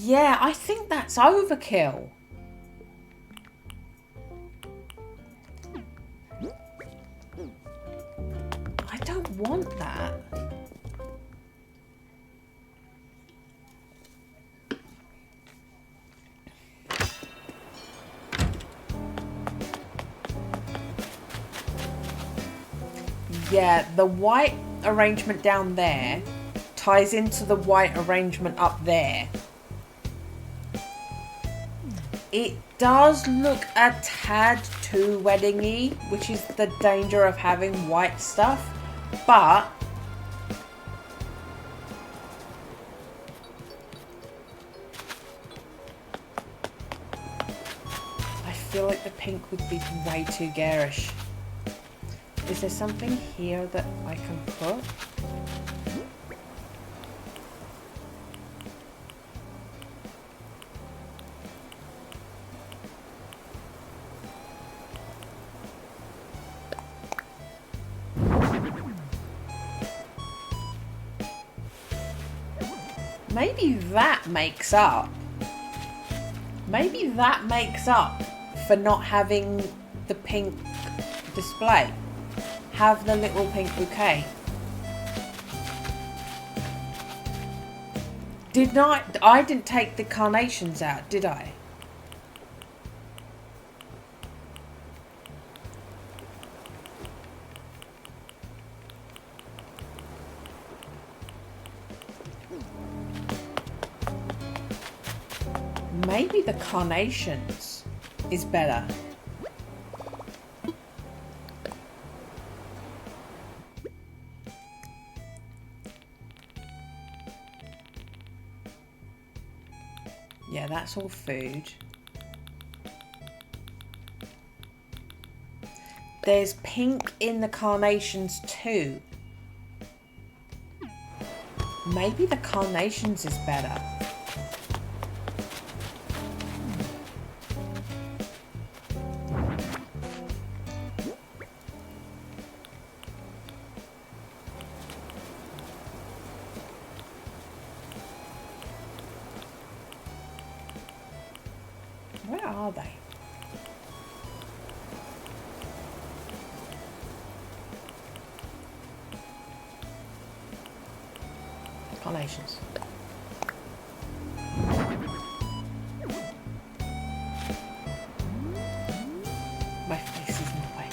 Yeah, I think that's overkill. I don't want that. Yeah, the white arrangement down there ties into the white arrangement up there. It does look a tad too wedding-y, which is the danger of having white stuff, but I feel like the pink would be way too garish. Is there something here that I can put? Maybe that makes up. Maybe that makes up for not having the pink display. Have the little pink bouquet. I didn't take the carnations out, did I? Maybe the carnations is better. Yeah, that's all food. There's pink in the carnations too. Maybe the carnations is better. Where are they? Carnations. My face is in the way.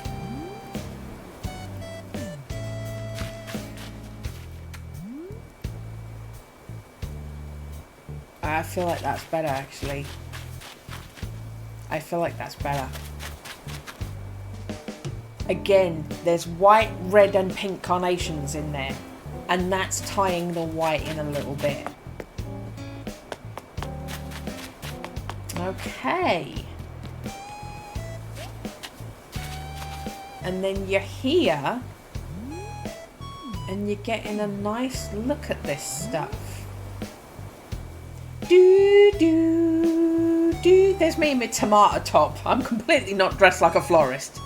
I feel like that's better actually. I feel like that's better. Again, there's white, red and pink carnations in there. And that's tying the white in a little bit. Okay. And then you're here. And you're getting a nice look at this stuff. There's me in my tomato top. I'm completely not dressed like a florist.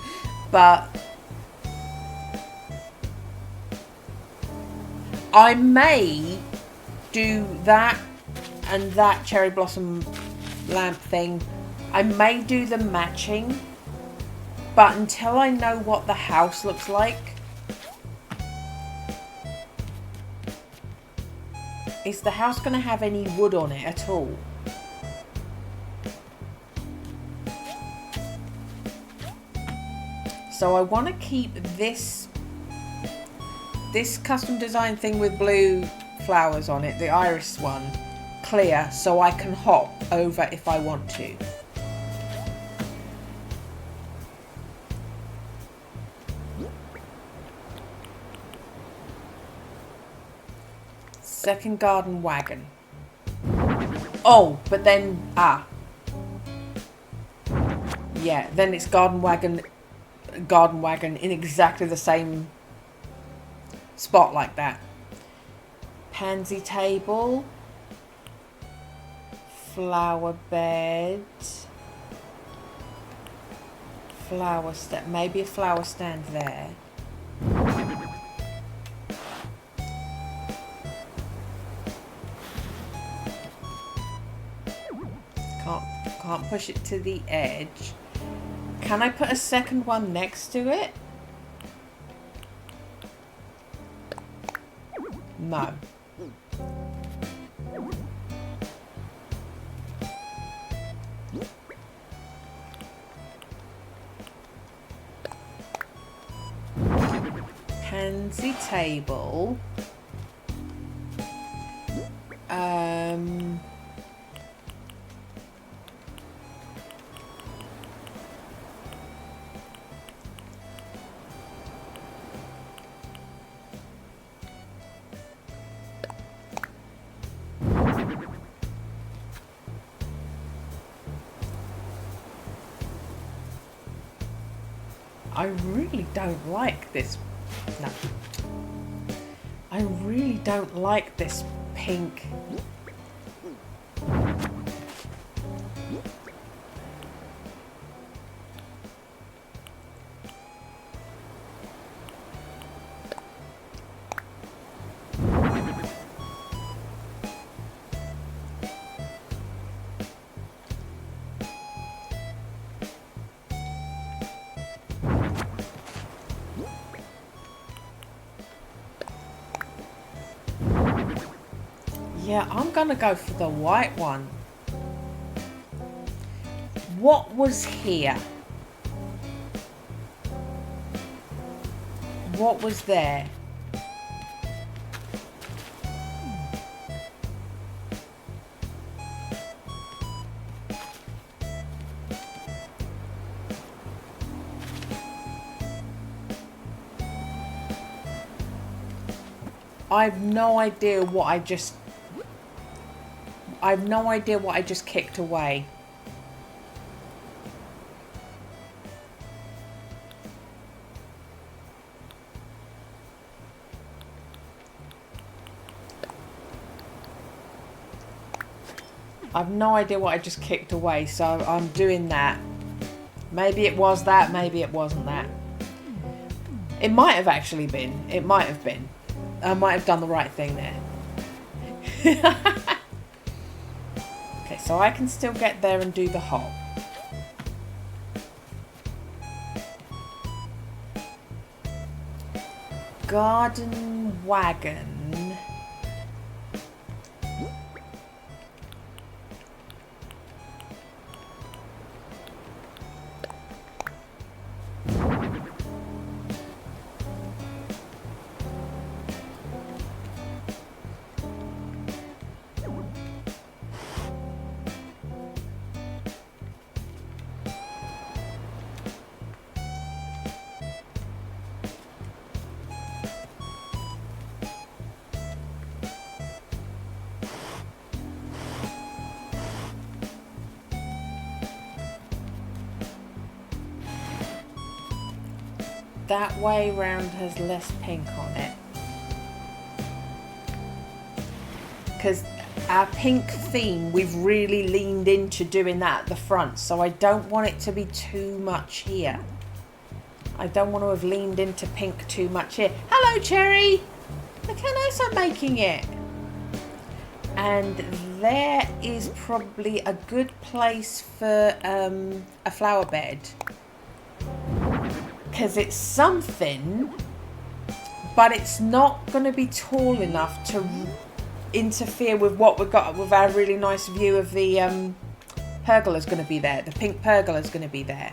But I may do that and that cherry blossom lamp thing. I may do them matching. But until I know what the house looks like, is the house going to have any wood on it at all? So I want to keep this custom design thing with blue flowers on it, the iris one, clear so I can hop over if I want to. Second garden wagon. Oh, but then, yeah, then it's garden wagon in exactly the same spot like that. Pansy table. Flower bed. Flower stand. Maybe a flower stand there. Can't push it to the edge. Can I put a second one next to it? No. Pansy table. I really don't like this. No. I really don't like this pink. Yeah, I'm gonna go for the white one. What was here? What was there? I've no idea what I just kicked away. I've no idea what I just kicked away, so I'm doing that. Maybe it was that, maybe it wasn't that. It might have actually been. It might have been. I might have done the right thing there. Okay, so I can still get there and do the hop. Garden wagon. That way round has less pink on it. Because our pink theme, we've really leaned into doing that at the front. So I don't want it to be too much here. I don't want to have leaned into pink too much here. Hello, Cherry! Look how nice I'm making it. And there is probably a good place for a flower bed. Because it's something, but it's not going to be tall enough to interfere with what we've got, with our really nice view of the pergola's going to be there. The pink pergola's going to be there.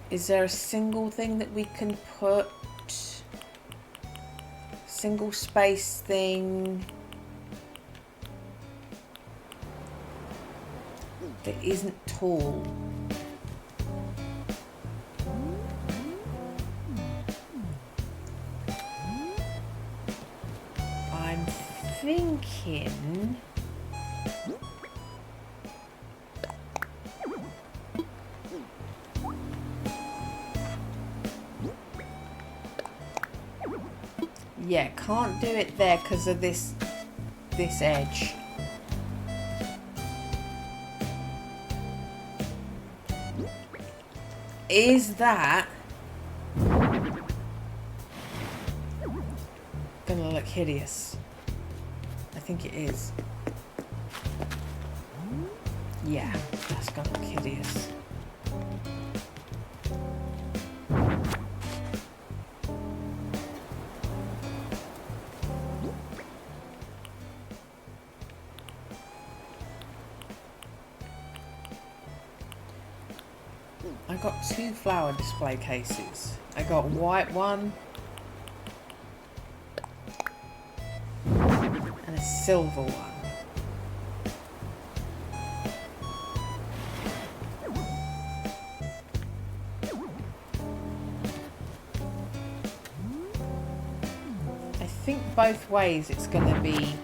Is there a single thing that we can put? Single space thing that isn't tall. I'm thinking yeah, can't do it there because of this edge. Is that gonna look hideous? I think it is. Yeah, that's gonna look hideous. I got 2 flower display cases. I got a white one and a silver one. I think both ways it's going to be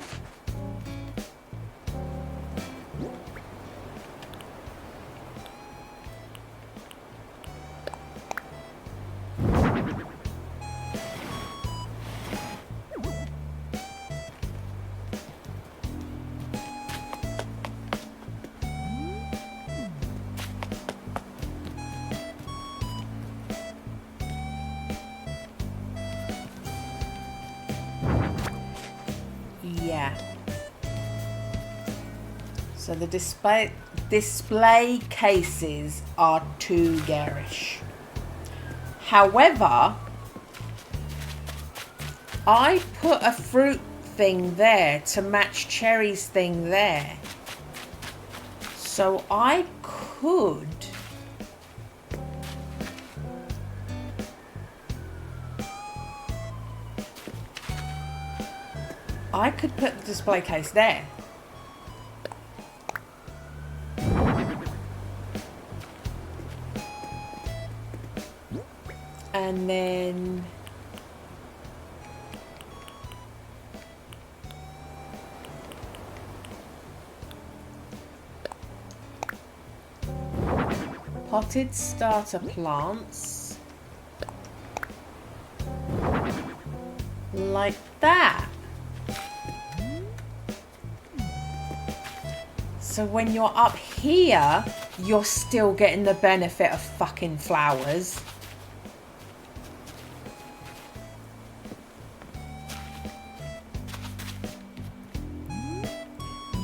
Yeah. So the display cases are too garish. However, I put a fruit thing there to match Cherry's thing there. So I could put the display case there. And then potted starter plants like that. So when you're up here, you're still getting the benefit of fucking flowers.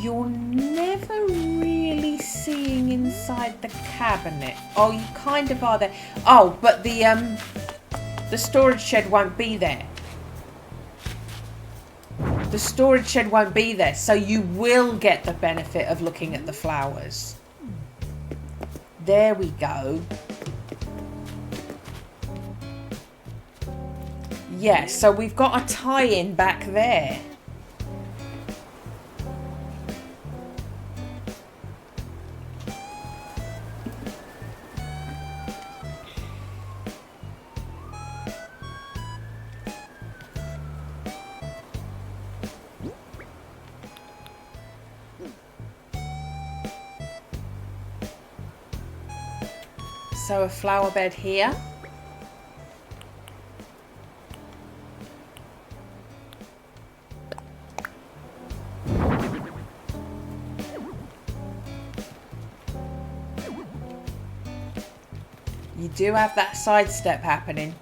You're never really seeing inside the cabinet. Oh, you kind of are there. Oh, but the storage shed won't be there. The storage shed won't be there, so you will get the benefit of looking at the flowers. There we go. Yeah, so we've got a tie-in back there. So a flower bed here. You do have that side step happening.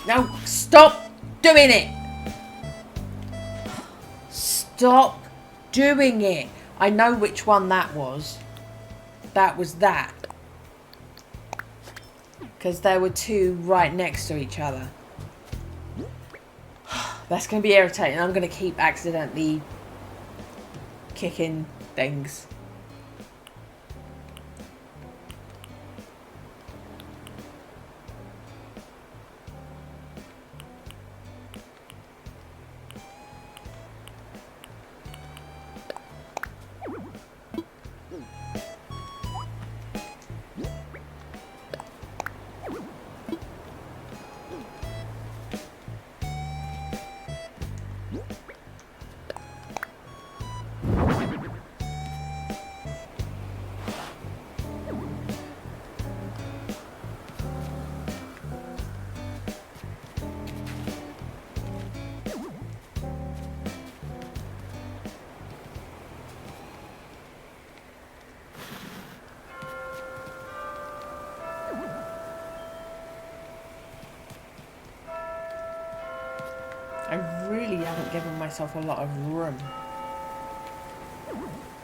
No, stop doing it. Stop doing it. I know which one that was. That was that. Because there were two right next to each other. That's going to be irritating. I'm going to keep accidentally kicking things. I really haven't given myself a lot of room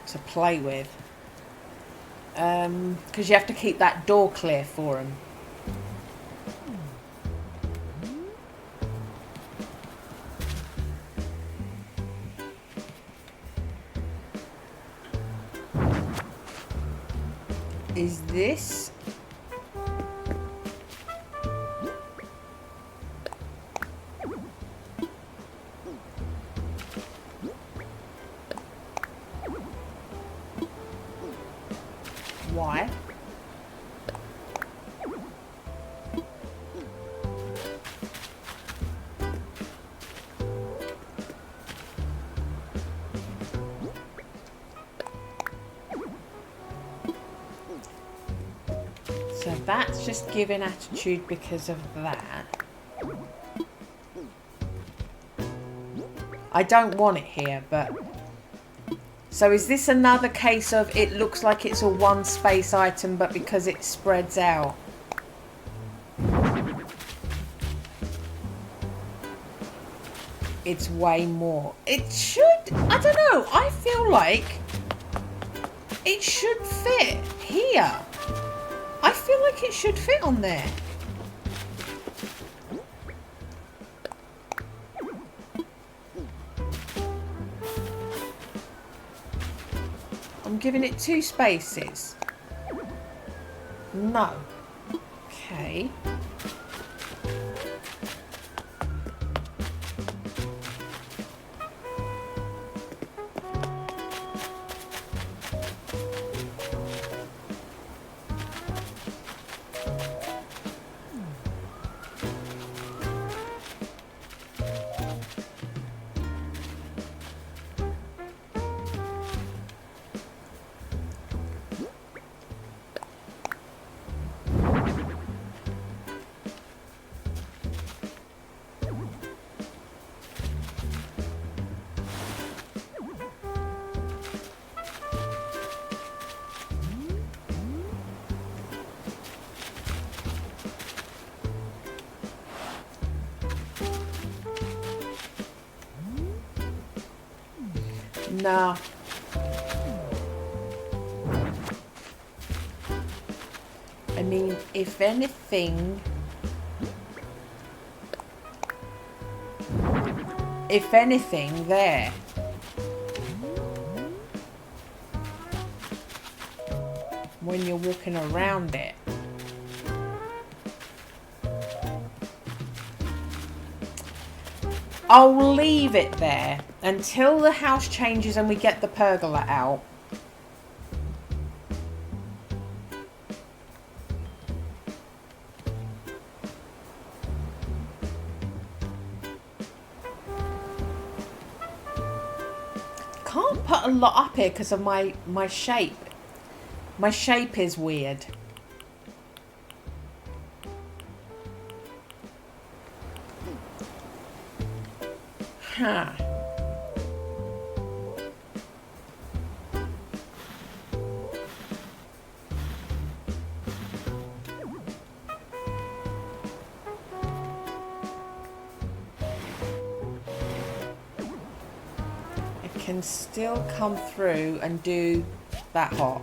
to play with. Because you have to keep that door clear for them. Is this? Why? So that's just giving attitude because of that. I don't want it here, but... So is this another case of it looks like it's a one space item, but because it spreads out? It's way more. It should, I don't know, I feel like it should fit here. I feel like it should fit on there. I'm giving it 2 spaces. No. Okay. No. I mean, if anything there. When you're walking around it. I'll leave it there until the house changes and we get the pergola out. Can't put a lot up here because of my shape. My shape is weird. Huh. It can still come through and do that hop.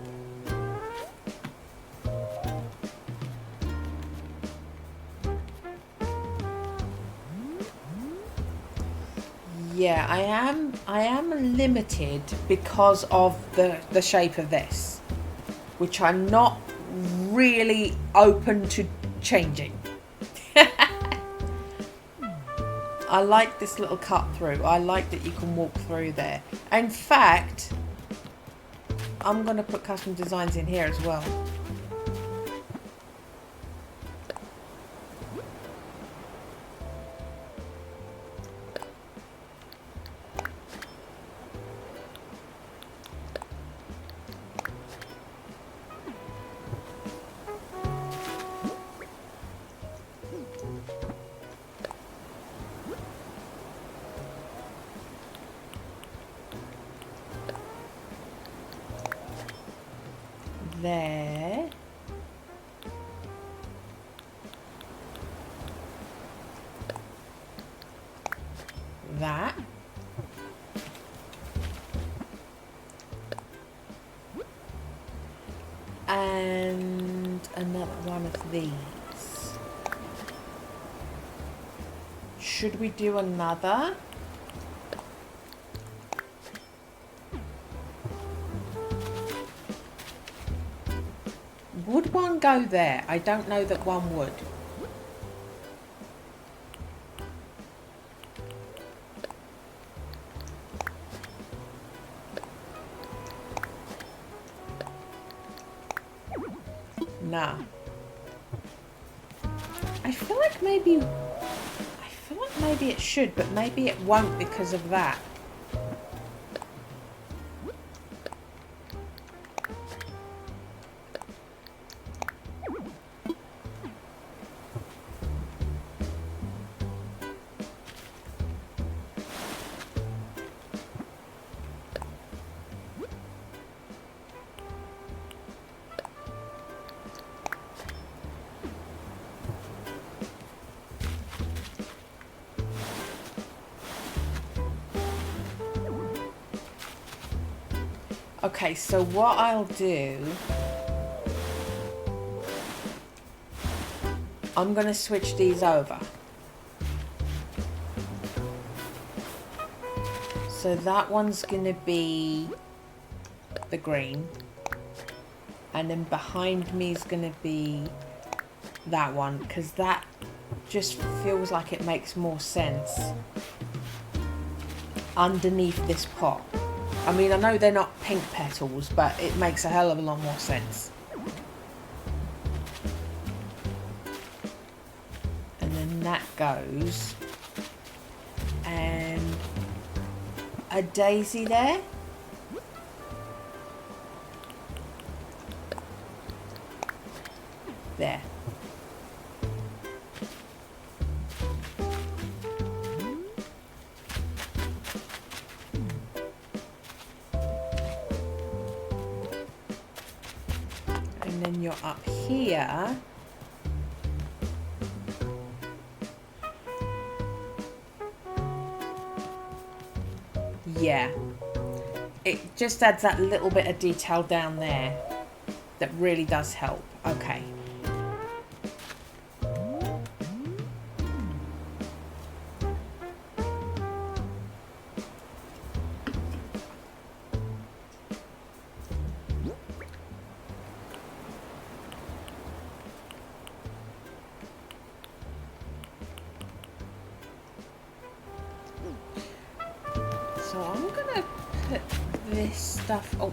Yeah, I am limited because of the shape of this, which I'm not really open to changing. I like this little cut through. I like that you can walk through there. In fact, I'm going to put custom designs in here as well. There. That. And another one of these. Should we do another? Would one go there? I don't know that one would. Nah. I feel like maybe it should, but maybe it won't because of that. Okay, so what I'll do, I'm going to switch these over. So that one's going to be the green. And then behind me is going to be that one, because that just feels like it makes more sense underneath this pot. I mean, I know they're not pink petals, but it makes a hell of a lot more sense. And then that goes. And a daisy there. There. And then you're up here. Yeah. It just adds that little bit of detail down there that really does help. Okay. So I'm gonna put this stuff. Oh,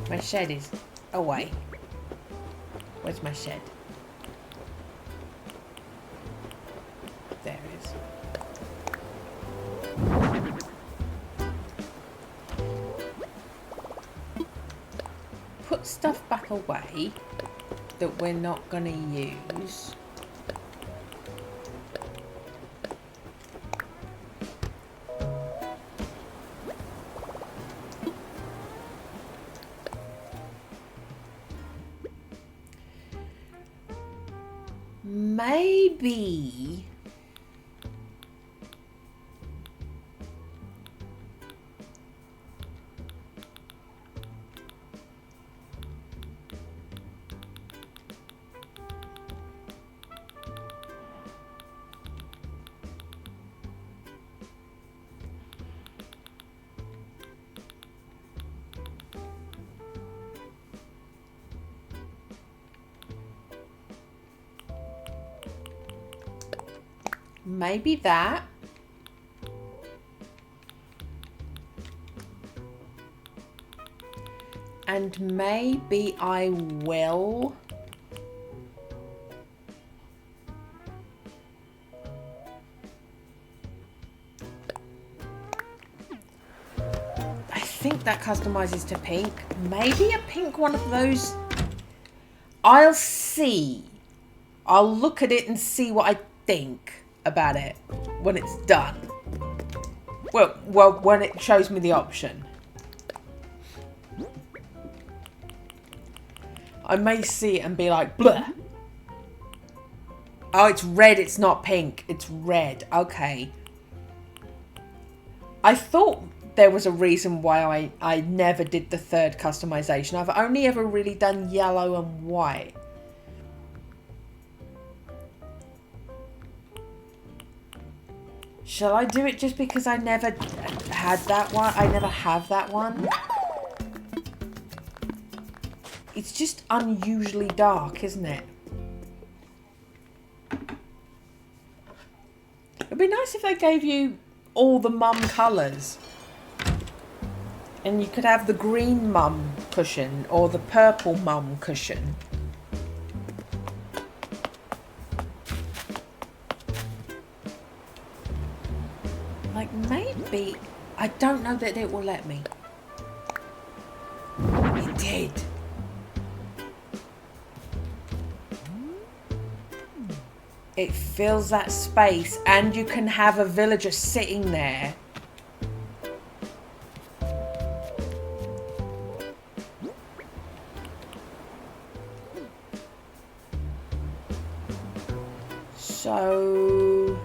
my shed is away. Where's my shed? There it is. Put stuff back away that we're not gonna use. Maybe that. And maybe I will I think that customizes to pink. Maybe a pink one of those. I'll see. I'll look at it and see what I think about it when it's done. Well, when it shows me the option. I may see it and be like, bleh. Oh, it's red, it's not pink. It's red. Okay. I thought there was a reason why I never did the third customization. I've only ever really done yellow and white. Shall I do it just because I never had that one? I never have that one. It's just unusually dark, isn't it? It'd be nice if they gave you all the mum colours. And you could have the green mum cushion or the purple mum cushion. Like maybe, I don't know that it will let me. It did. It fills that space and you can have a villager sitting there. So,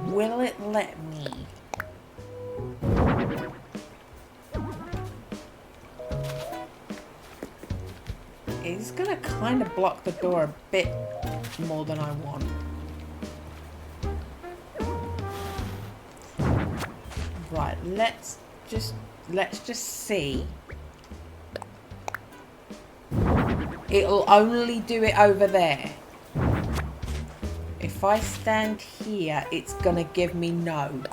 will it let me? is going to kind of block the door a bit more than I want. Right, let's just see. It'll only do it over there. If I stand here, it's going to give me no.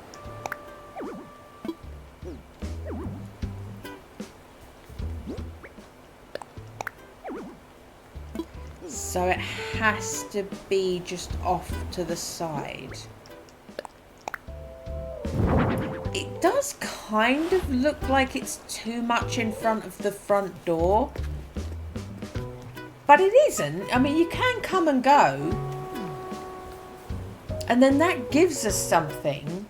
So it has to be just off to the side. It does kind of look like it's too much in front of the front door. But it isn't. I mean, you can come and go. And then that gives us something.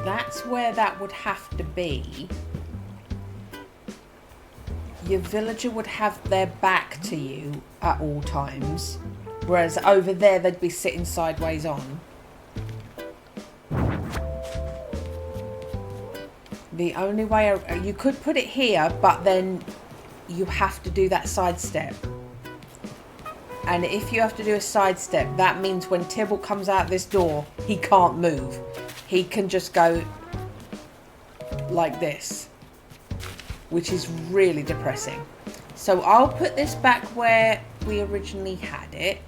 That's where that would have to be. Your villager would have their back to you at all times, whereas over there they'd be sitting sideways on. The only way you could put it here, but then you have to do that sidestep. And if you have to do a sidestep, that means when Tybalt comes out this door, he can't move. He can just go like this, which is really depressing. So I'll put this back where we originally had it.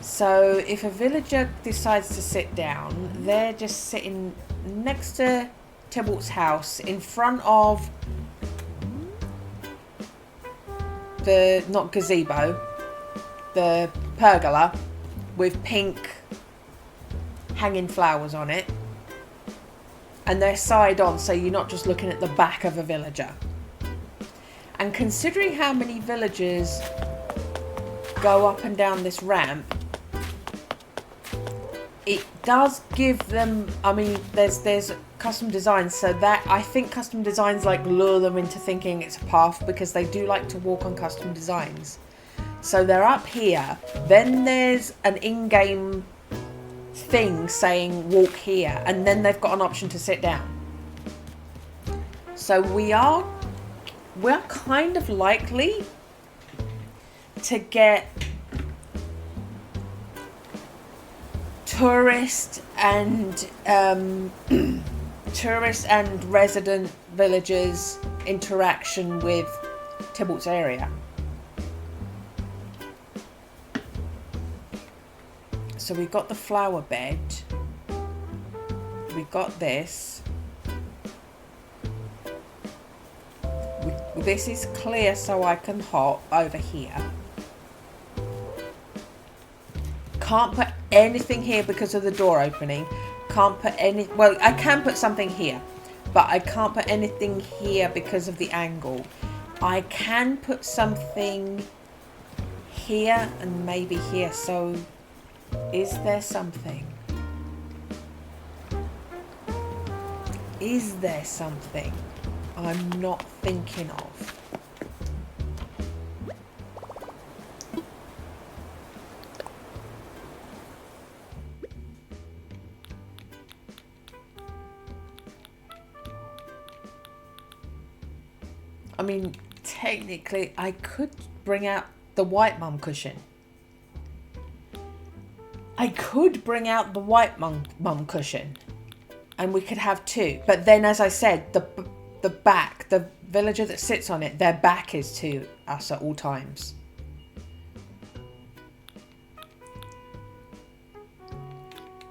So if a villager decides to sit down, they're just sitting next to Tybalt's house in front of the, not gazebo, the pergola with pink hanging flowers on it, and they're side on, so you're not just looking at the back of a villager. And considering how many villagers go up and down this ramp, it does give them, I mean, there's custom designs, so that I think custom designs like lure them into thinking it's a path, because they do like to walk on custom designs. So they're up here, then there's an in-game thing saying walk here, and then they've got an option to sit down. So we're kind of likely to get tourist and resident villagers interaction with Tybalt's area. So we've got the flower bed, we've got this, this is clear so I can hop over here. Can't put anything here because of the door opening, can't put any, well I can put something here, but I can't put anything here because of the angle. I can put something here and maybe here, so is there something? Is there something I'm not thinking of? I mean, technically, I could bring out the white mum cushion. I could bring out the white mum cushion, and we could have two. But then, as I said, the back, the villager that sits on it, their back is to us at all times.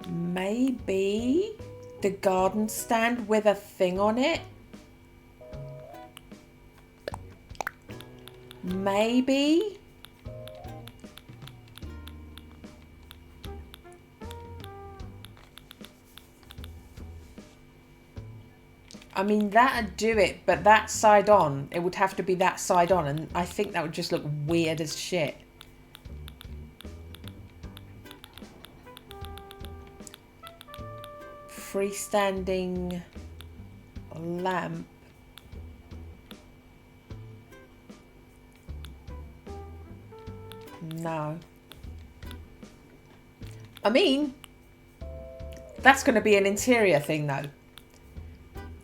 Maybe the garden stand with a thing on it. Maybe. I mean, that'd do it, but that side on, it would have to be that side on, and I think that would just look weird as shit. Freestanding lamp. No. I mean, that's going to be an interior thing though.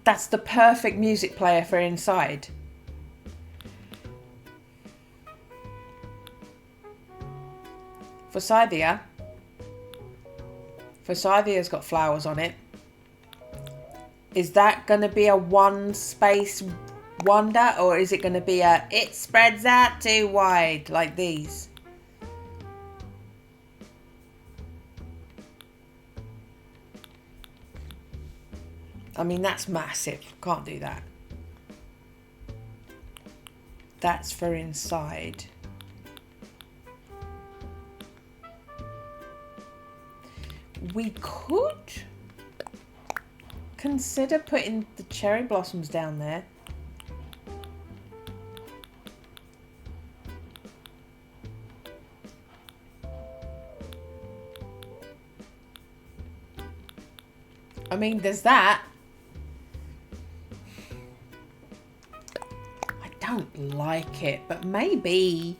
That's the perfect music player for inside. For Scythia. For Scythia's got flowers on it. Is that going to be a one space wonder, or is it going to be a it spreads out too wide like these? I mean, that's massive. Can't do that. That's for inside. We could consider putting the cherry blossoms down there. I mean, there's that. I don't like it, but maybe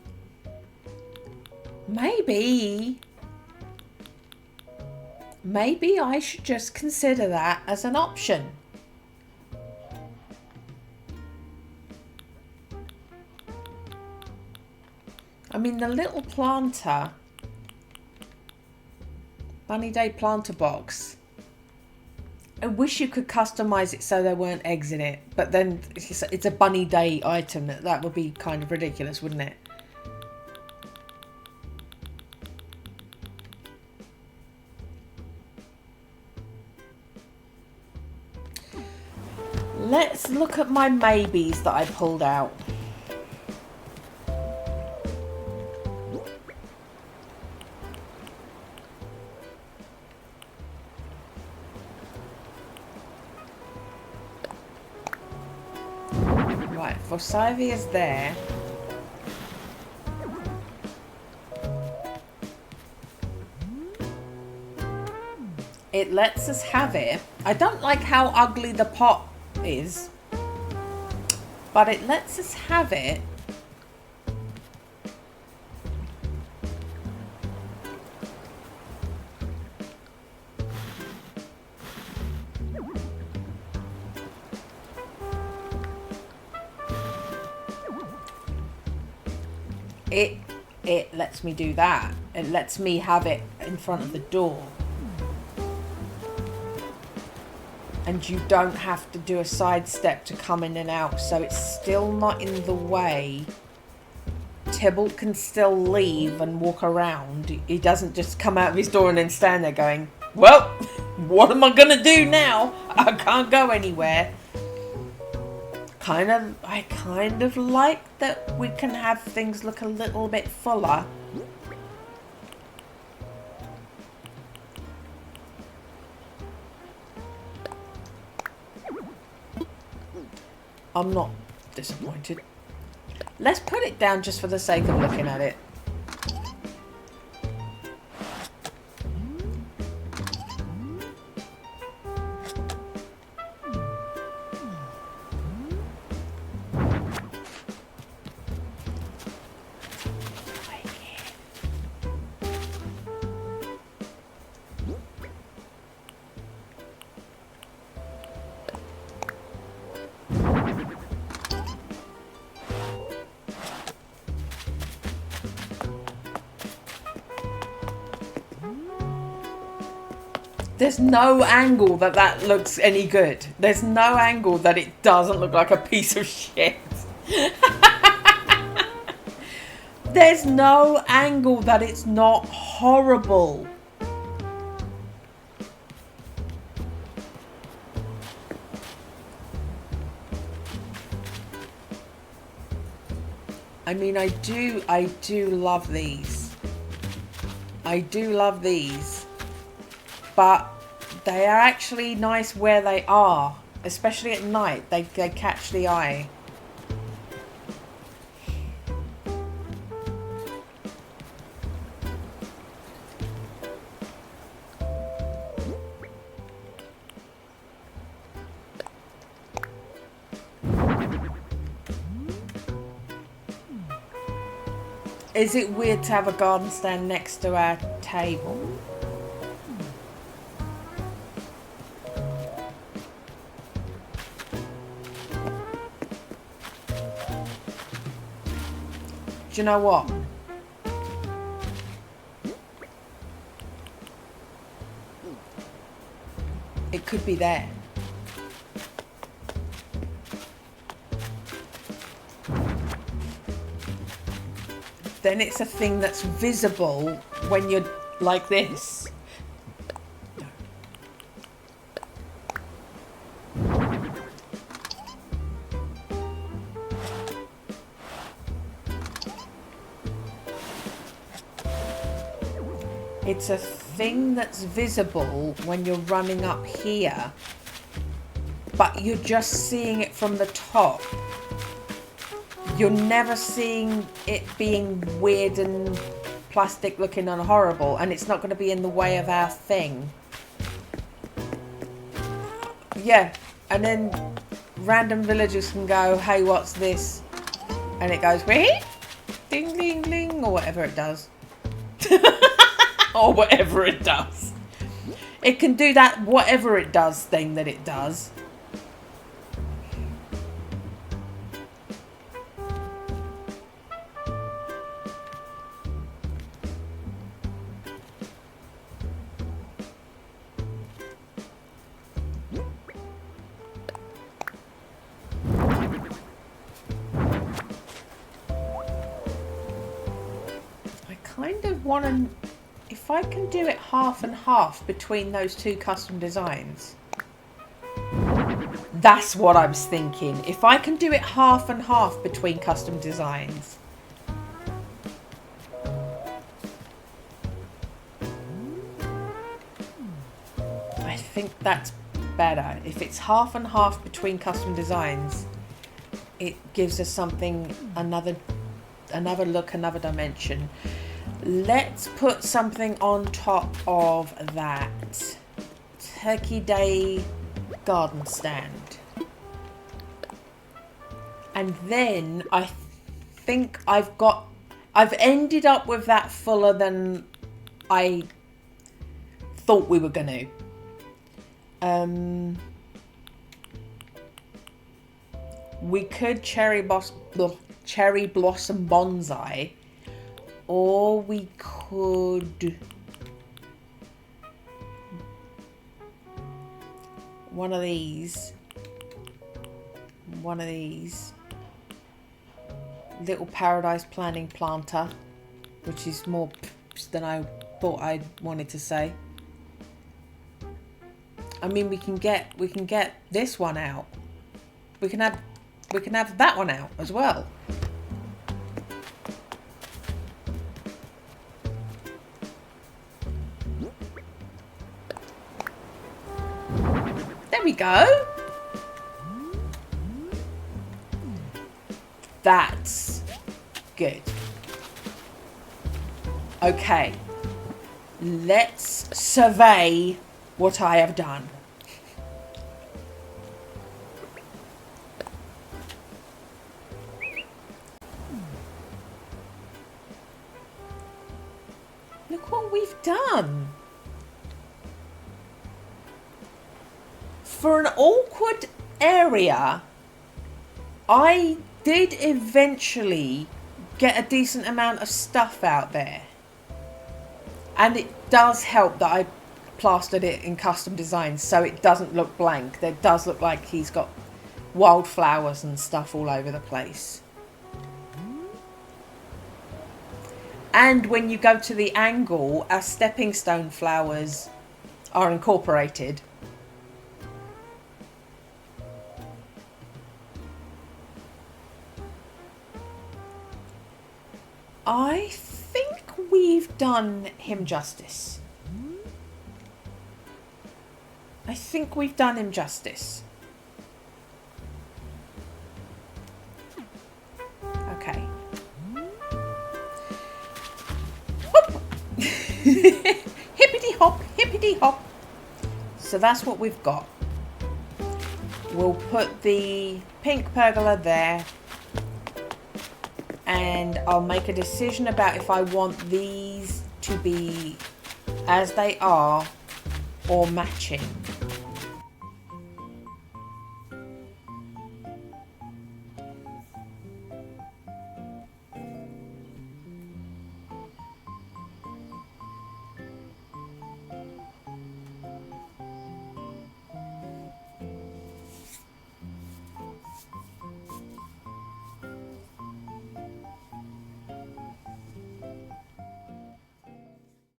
I should just consider that as an option. I mean, the little planter, Bunny Day planter box, I wish you could customize it so there weren't eggs in it, but then it's a Bunny Day item. That would be kind of ridiculous, wouldn't it? Let's look at my maybes that I pulled out. Right, Scythia's there. It lets us have it. I don't like how ugly the pot is, but it lets us have it. It lets me do that. It lets me have it in front of the door. And you don't have to do a side step to come in and out, so it's still not in the way. Tybalt can still leave and walk around. He doesn't just come out of his door and then stand there going, well, what am I going to do now? I can't go anywhere. I kind of like that we can have things look a little bit fuller. I'm not disappointed. Let's put it down just for the sake of looking at it. There's no angle that looks any good. There's no angle that it doesn't look like a piece of shit. There's no angle that it's not horrible. I mean, I do love these. I do love these. But they are actually nice where they are. Especially at night, they catch the eye. Is it weird to have a garden stand next to our table? Do you know what? It could be there. Then it's a thing that's visible when you're like this. It's a thing that's visible when you're running up here, but you're just seeing it from the top. You're never seeing it being weird and plastic looking and horrible, and it's not going to be in the way of our thing. Yeah, and then random villagers can go, hey, what's this? And it goes, wait, ding, ding, ding, or whatever it does. Or whatever it does. It can do that whatever it does thing that it does. I kind of want to... If I can do it half and half between those two custom designs. That's what I was thinking. If I can do it half and half between custom designs. I think that's better. If it's half and half between custom designs, it gives us something, another look, another dimension. Let's put something on top of that. Turkey Day garden stand. And then I think I've ended up with that fuller than I thought we were going to. We could cherry blossom bonsai. Or we could... One of these. Little paradise planting planter. Which is more than I thought I wanted to say. I mean, we can get this one out. We can have that one out as well. There we go. That's good. Okay. Let's survey what I have done. Look what we've done. For an awkward area, I did eventually get a decent amount of stuff out there. And it does help that I plastered it in custom designs so it doesn't look blank. It does look like he's got wildflowers and stuff all over the place. And when you go to the angle, our stepping stone flowers are incorporated. I think we've done him justice. I think we've done him justice. Hippity hop, hippity hop. So that's what we've got. We'll put the pink pergola there. And I'll make a decision about if I want these to be as they are or matching.